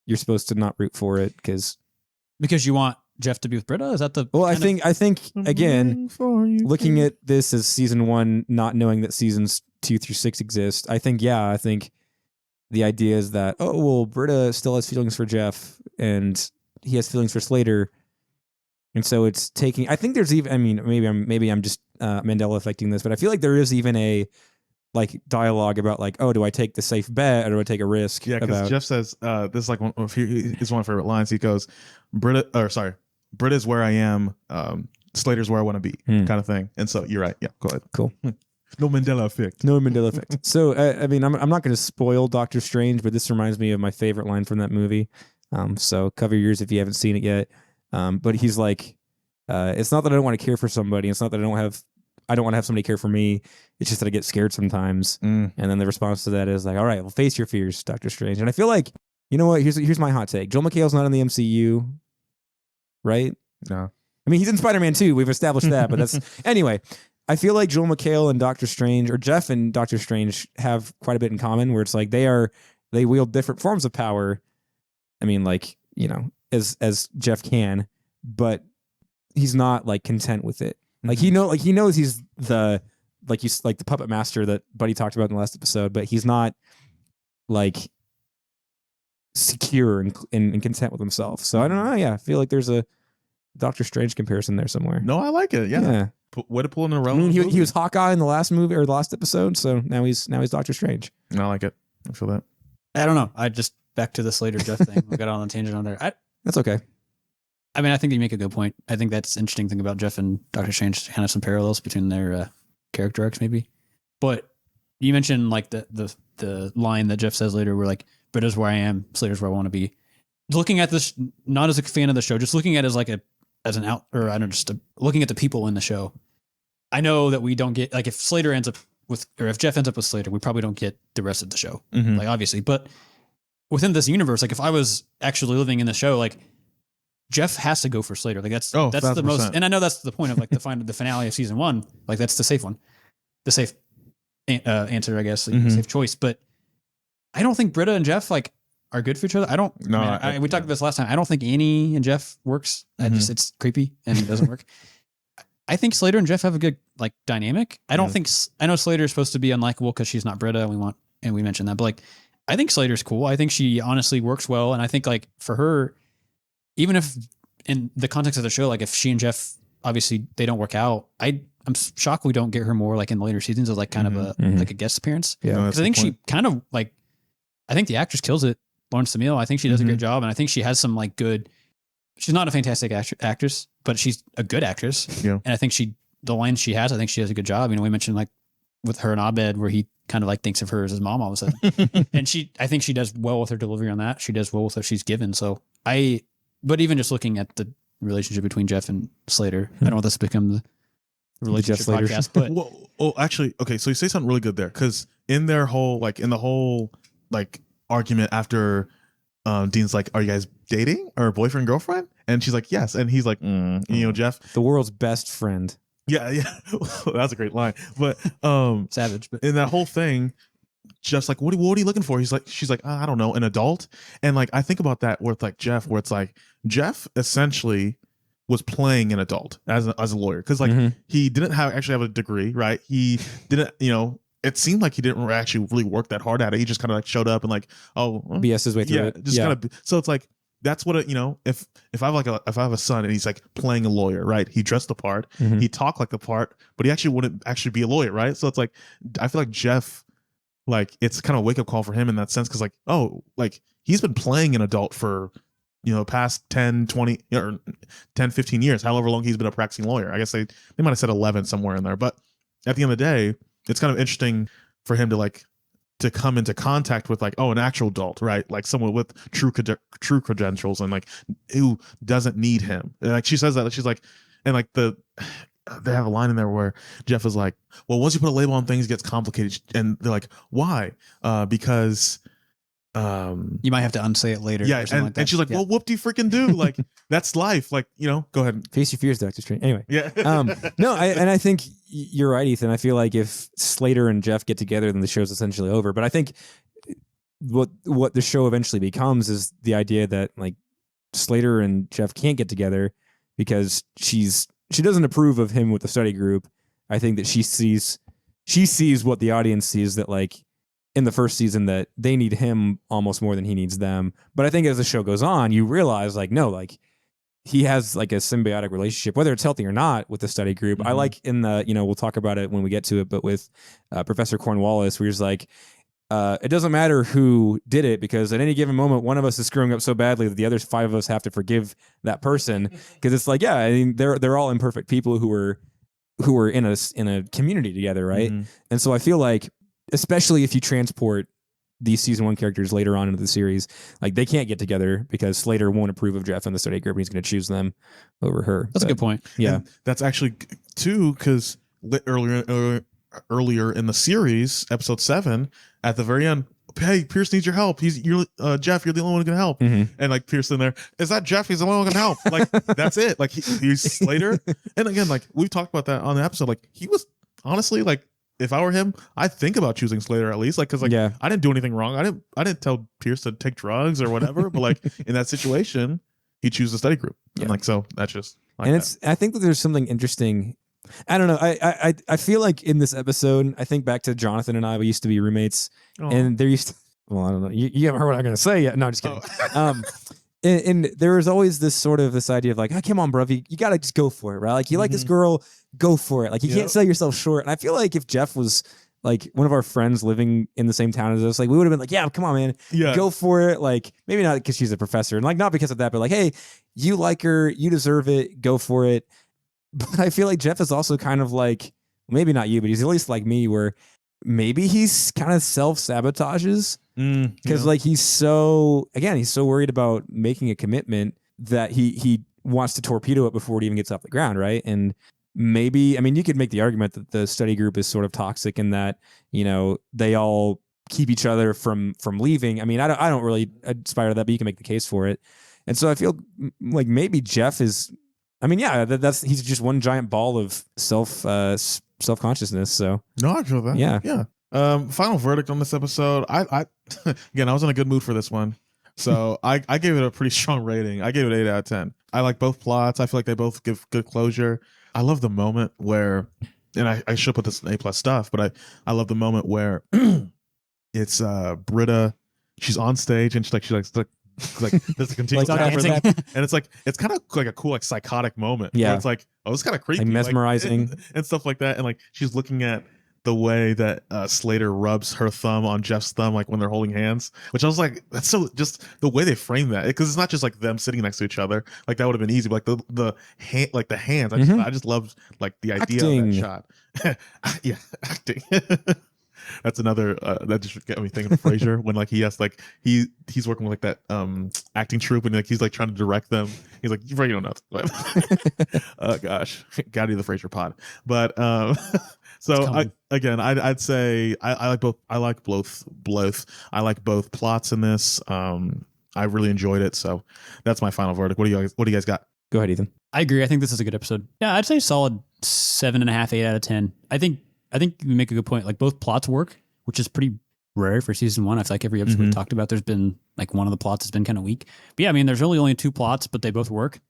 you're supposed to not root for it because. because you want Jeff to be with Britta. Is that the Well, I kind of- think again, looking at this as season 1, not knowing that seasons 2 through 6 exist, I think the idea is that Britta still has feelings for Jeff and he has feelings for Slater, and so it's taking. I think there's even. I mean, maybe I'm just Mandela affecting this, but I feel like there is even a like dialogue about like, oh, do I take the safe bet or do I take a risk? Yeah, because about Jeff says this is like one of his one of my favorite lines. He goes, Britta's where I am, Slater's where I want to be, kind of thing. And so you're right. Yeah, go ahead. Cool. No Mandela effect. No Mandela effect. So, I mean, I'm not going to spoil Doctor Strange, but this reminds me of my favorite line from that movie. So cover your ears if you haven't seen it yet. But he's like, it's not that I don't want to care for somebody. It's not that I don't want to have somebody care for me. It's just that I get scared sometimes. And then the response to that is like, all right, well, face your fears, Doctor Strange. And I feel like, you know what? Here's my hot take. Joel McHale's not in the MCU, right? No. I mean, he's in Spider-Man 2. We've established that, but that's anyway. I feel like Joel McHale and Doctor Strange, or Jeff and Doctor Strange, have quite a bit in common. Where it's like they wield different forms of power. I mean, like, you know, as Jeff can, but he's not like content with it. Like he knows he's the puppet master that Buddy talked about in the last episode, but he's not like secure and content with himself. So I don't know. Yeah, I feel like there's a Doctor Strange comparison there somewhere. No, I like it. Yeah. Way to pull in a row. I mean, he was Hawkeye in the last movie or the last episode, so now he's Doctor Strange. I like it. I feel that. I don't know. I just back to the Slater Jeff thing. We got on a tangent on there. That's okay. I mean, I think you make a good point. I think that's the interesting thing about Jeff and Doctor Strange. Kind of some parallels between their character arcs, maybe. But you mentioned like the line that Jeff says later, where like, "Britta's where I am, Slater's where I want to be." Looking at this, not as a fan of the show, just looking at it looking at the people in the show. I know that we don't get like if Slater ends up with, or if Jeff ends up with Slater, we probably don't get the rest of the show, like obviously. But within this universe, like if I was actually living in the show, like Jeff has to go for Slater. Like that's the 1,000%. most, and I know that's the point of like the finale of season 1. Like that's the safe one, the safe answer, I guess, safe choice. But I don't think Britta and Jeff like are good for each other. I don't. No, we talked about this last time. I don't think Annie and Jeff works. It's creepy and it doesn't work. I think Slater and Jeff have a good like dynamic. I don't think I know Slater is supposed to be unlikable because she's not Britta. And we mentioned that, but like I think Slater's cool. I think she honestly works well, and I think like for her, even if in the context of the show, like if she and Jeff obviously they don't work out, I'm shocked we don't get her more like in later seasons as like kind of a like a guest appearance. Yeah, because I think she kind of like I think the actress kills it. Lawrence DeMille. I think she does a great job, and I think she has some like good. She's not a fantastic actress, but she's a good actress. Yeah. And I think the lines she has, I think she does a good job. You know, we mentioned like with her and Abed, where he kind of like thinks of her as his mom all of a sudden. And I think she does well with her delivery on that. She does well with what she's given. So but even just looking at the relationship between Jeff and Slater, I don't know if this become the relationship Slater podcast, but actually, okay. So you say something really good there, because in the whole argument after Dean's like, are you guys dating or boyfriend girlfriend? And she's like, yes. And he's like, you know, Jeff, The world's best friend. Yeah. That's a great line. But Savage, but in that whole thing, just like, what are you looking for? She's like, I don't know, an adult. And like, I think about that with like Jeff, where it's like Jeff essentially was playing an adult as a lawyer, because like he didn't actually have a degree, right? He didn't, it seemed like he didn't actually really work that hard at it. He just kind of like showed up and like, BS his way through it. Just kind of. So it's like, that's what if I have a son and he's like playing a lawyer, right? He dressed the part, he talked like the part, but he actually wouldn't actually be a lawyer, right? So it's like, I feel like Jeff, like, it's kind of a wake up call for him in that sense, because like, like he's been playing an adult for past 10 20 or 10 15 years, however long he's been a practicing lawyer. I guess they might have said 11 somewhere in there, but at the end of the day, it's kind of interesting for him to come into contact with like, an actual adult, right? Like someone with true credentials and like who doesn't need him. And like she says that, she's like, and like they have a line in there where Jeff is like, well, once you put a label on things, it gets complicated. And they're like, why? Because you might have to unsay it later. Yeah, and she's like, well, whoop do you freaking do? Like, that's life. Like, go ahead. Face your fears, Dr. Strange. Anyway. Yeah. No, I think you're right, Ethan. I feel like if Slater and Jeff get together, then the show's essentially over. But I think what the show eventually becomes is the idea that like Slater and Jeff can't get together because she doesn't approve of him with the study group. I think that she sees what the audience sees, that like in the first season that they need him almost more than he needs them. But I think as the show goes on, you realize like, no, like he has like a symbiotic relationship, whether it's healthy or not, with the study group. I like in the, we'll talk about it when we get to it, but with Professor Cornwallis, where he's like, it doesn't matter who did it, because at any given moment, one of us is screwing up so badly that the other 5 of us have to forgive that person. Because it's like, yeah, I mean, they're all imperfect people who are in a community together, right? And so I feel like, especially if you transport these season 1 characters later on into the series, like they can't get together because Slater won't approve of Jeff and the study group, and he's going to choose them over her. That's a good point. Yeah, and that's actually too, because earlier in the series, episode 7, at the very end, hey, Pierce needs your help. Jeff, you're the only one who can help. And like Pierce in there, is that Jeff? He's the only one who can help. Like that's it. Like he's Slater. And again, like we've talked about that on the episode. Like he was honestly like, if I were him, I'd think about choosing Slater at least, like, because like I didn't do anything wrong. I didn't tell Pierce to take drugs or whatever, but like in that situation, he chooses the study group, and like so that's just. Like and that. I think that there's something interesting. I don't know. I feel like in this episode, I think back to Jonathan and I. We used to be roommates, and there used to. Well, I don't know. You haven't heard what I'm going to say yet. No, I'm just kidding. And there was always this idea of like, oh, come on, bro, you got to just go for it, right? Like you like this girl, go for it. Like you can't sell yourself short. And I feel like if Jeff was like one of our friends living in the same town as us, like we would have been like, yeah, come on, man, go for it. Like maybe not because she's a professor, and like not because of that, but like, hey, you like her, you deserve it, go for it. But I feel like Jeff is also kind of like, maybe not you, but he's at least like me, where maybe he's kind of self-sabotages. Because like he's so worried about making a commitment that he wants to torpedo it before it even gets off the ground, right? And maybe, I mean, you could make the argument that the study group is sort of toxic in that, they all keep each other from leaving. I mean, I don't really aspire to that, but you can make the case for it. And so I feel like maybe Jeff is, I mean, yeah, he's just one giant ball of self-consciousness. So no, I feel that. Yeah. Final verdict on this episode. I again, I was in a good mood for this one, so I gave it a pretty strong rating. I gave it 8 out of 10. I like both plots. I feel like they both give good closure. I love the moment where, and I should put this in A+ stuff, but I love the moment where it's Britta. She's on stage and she's like there's a continuous like and it's like, it's kind of like a cool like psychotic moment. Yeah, where it's like, oh, it's kind of creepy, like mesmerizing, and stuff like that. And like she's looking at the way that Slater rubs her thumb on Jeff's thumb, like when they're holding hands, which I was like, that's so, just the way they frame that, because it's not just like them sitting next to each other, like that would have been easy, but like the hand, like the hands, I just love like the idea of that shot. Yeah, acting. That's another that just got me thinking of Frasier, when like he has like he's working with like that acting troupe, and like he's like trying to direct them. He's like, you really don't know. Gosh, gotta do the Frasier pod. But so I'd say I like both. I like both. I like both plots in this. I really enjoyed it. So that's my final verdict. What do you guys got? Go ahead, Ethan. I agree. I think this is a good episode. Yeah, I'd say solid 7.5, 8 out of 10. I think you make a good point. Like both plots work, which is pretty rare for season 1. I feel like every episode we've talked about, there's been like one of the plots has been kind of weak. But yeah, I mean, there's really only 2 plots, but they both work.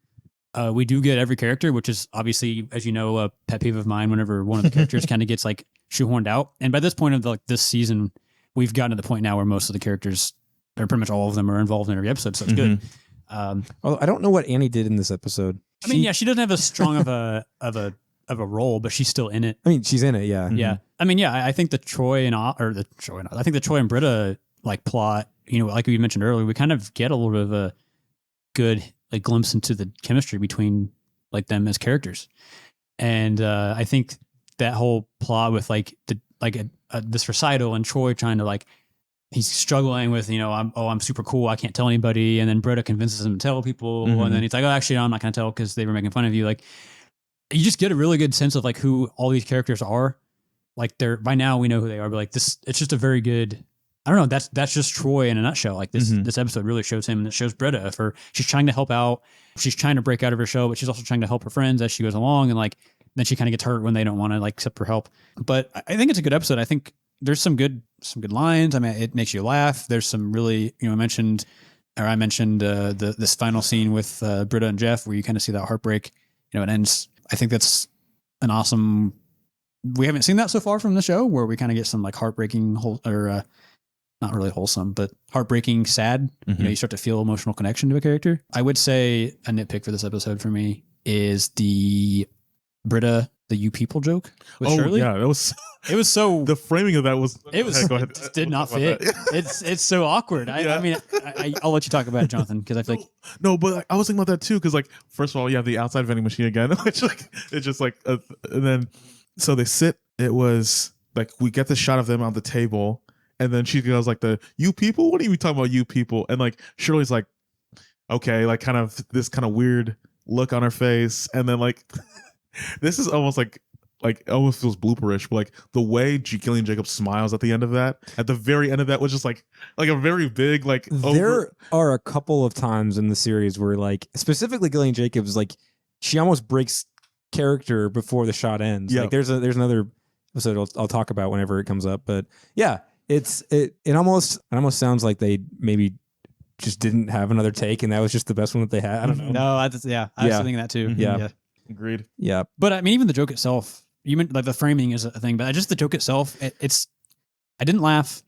We do get every character, which is obviously, as you know, a pet peeve of mine whenever one of the characters kind of gets like shoehorned out. And by this point of like this season, we've gotten to the point now where most of the characters, or pretty much all of them, are involved in every episode. So it's good. I don't know what Annie did in this episode. I mean, she doesn't have as strong of a role, but she's still in it. I mean, she's in it, yeah. Yeah. I mean, yeah, I think the Troy and Britta like plot, like we mentioned earlier, we kind of get a little bit of a good like glimpse into the chemistry between like them as characters. And I think that whole plot with like this recital and Troy trying to like, he's struggling with, I'm super cool, I can't tell anybody. And then Britta convinces him to tell people. And then he's like, oh, actually, no, I'm not going to tell because they were making fun of you. Like, you just get a really good sense of like who all these characters are. Like by now we know who they are, but like this, it's just a very good, I don't know. That's just Troy in a nutshell. Like this episode really shows him, and it shows Britta she's trying to help out. She's trying to break out of her shell, but she's also trying to help her friends as she goes along. And like, then she kind of gets hurt when they don't want to like accept her help. But I think it's a good episode. I think there's some good lines. I mean, it makes you laugh. There's some really, I mentioned this final scene with Britta and Jeff, where you kind of see that heartbreak. It ends. I think that's an awesome. We haven't seen that so far from the show, where we kind of get some like heartbreaking not really wholesome, but heartbreaking, sad. You start to feel emotional connection to a character. I would say a nitpick for this episode for me is the Britta, the "you people" joke with Shirley. Yeah, it was so the framing of that was it just did not fit. It's so awkward. I mean, I'll let you talk about it, Jonathan, because I feel like no, but like, I was thinking about that too, because like first of all, you have the outside vending machine again, which like it's just like, and then so they sit. It was like we get the shot of them on the table. And then she goes like "you people? What are you talking about, you people?" And like Shirley's like, okay, like kind of this kind of weird look on her face. And then like, this is almost like it almost feels blooperish, but like the way Gillian Jacobs smiles at the end of that, at the very end of that was just like a very big like. There are a couple of times in the series where like specifically Gillian Jacobs, like she almost breaks character before the shot ends. Yeah. Like there's another episode I'll talk about whenever it comes up, but yeah. It almost sounds like they maybe just didn't have another take, and that was just the best one that they had. I don't know. No, I was thinking that too. Yeah. Agreed. Yeah, but I mean, even the joke itself, you meant like the framing is a thing, but just the joke itself, I didn't laugh.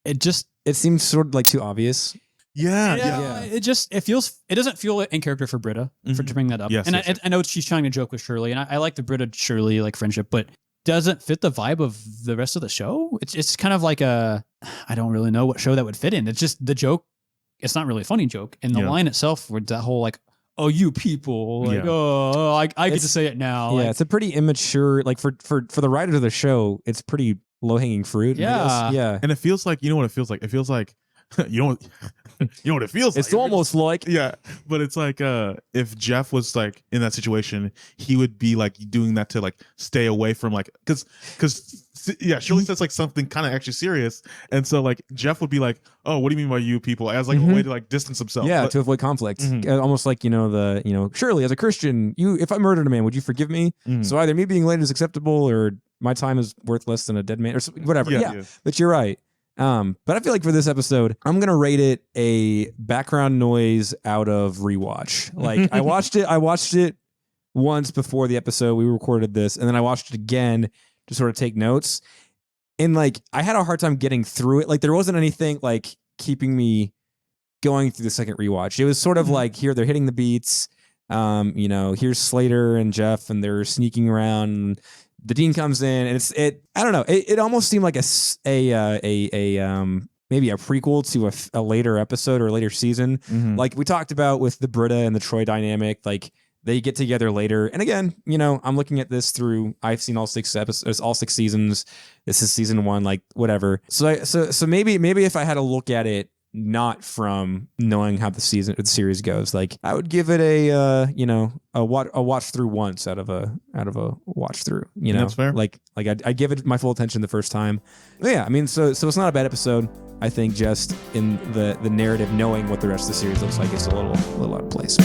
It seems sort of like too obvious. Yeah. It doesn't feel in character for Britta to bring that up. Yes, and yes. I know she's trying to joke with Shirley, and I like the Britta Shirley like friendship, but doesn't fit the vibe of the rest of the show. It's kind of like I don't really know what show that would fit in. It's just the joke. It's not really a funny joke. And the line itself with that whole like, "Oh, you people," like, "Oh, I get to say it now." Yeah, like, it's a pretty immature, like for the writers of the show, it's pretty low hanging fruit. Yeah. Yeah. And it feels like, what it feels like? It feels like you know what it feels like. It's almost like but it's like if Jeff was like in that situation, he would be like doing that to like stay away from like because Shirley says like something kind of actually serious, and so like Jeff would be like, "Oh, what do you mean by you people?" as like a way to like distance himself. Yeah, to avoid conflict. Almost like Shirley, as a Christian, if I murdered a man, would you forgive me? So either me being late is acceptable, or my time is worth less than a dead man, or whatever. Yeah. But you're right. But I feel like for this episode, I'm gonna rate it a background noise out of rewatch. Like I watched it once before the episode we recorded this, and then I watched it again to sort of take notes. And like I had a hard time getting through it. Like there wasn't anything like keeping me going through the second rewatch. It was sort of like here they're hitting the beats. Here's Slater and Jeff, and they're sneaking around. The dean comes in, and I don't know. It almost seemed like maybe a prequel to a later episode or a later season. Like we talked about with the Britta and the Troy dynamic, like they get together later. And again, I'm looking at this through, I've seen all 6 episodes, all 6 seasons. This is season 1, like whatever. So maybe if I had to look at it not from knowing how the series goes. Like I would give it a watch through once out of a watch through. You know, That's fair. Like I give it my full attention the first time. But yeah, I mean, so it's not a bad episode. I think just in the narrative, knowing what the rest of the series looks like, it's a little out of place.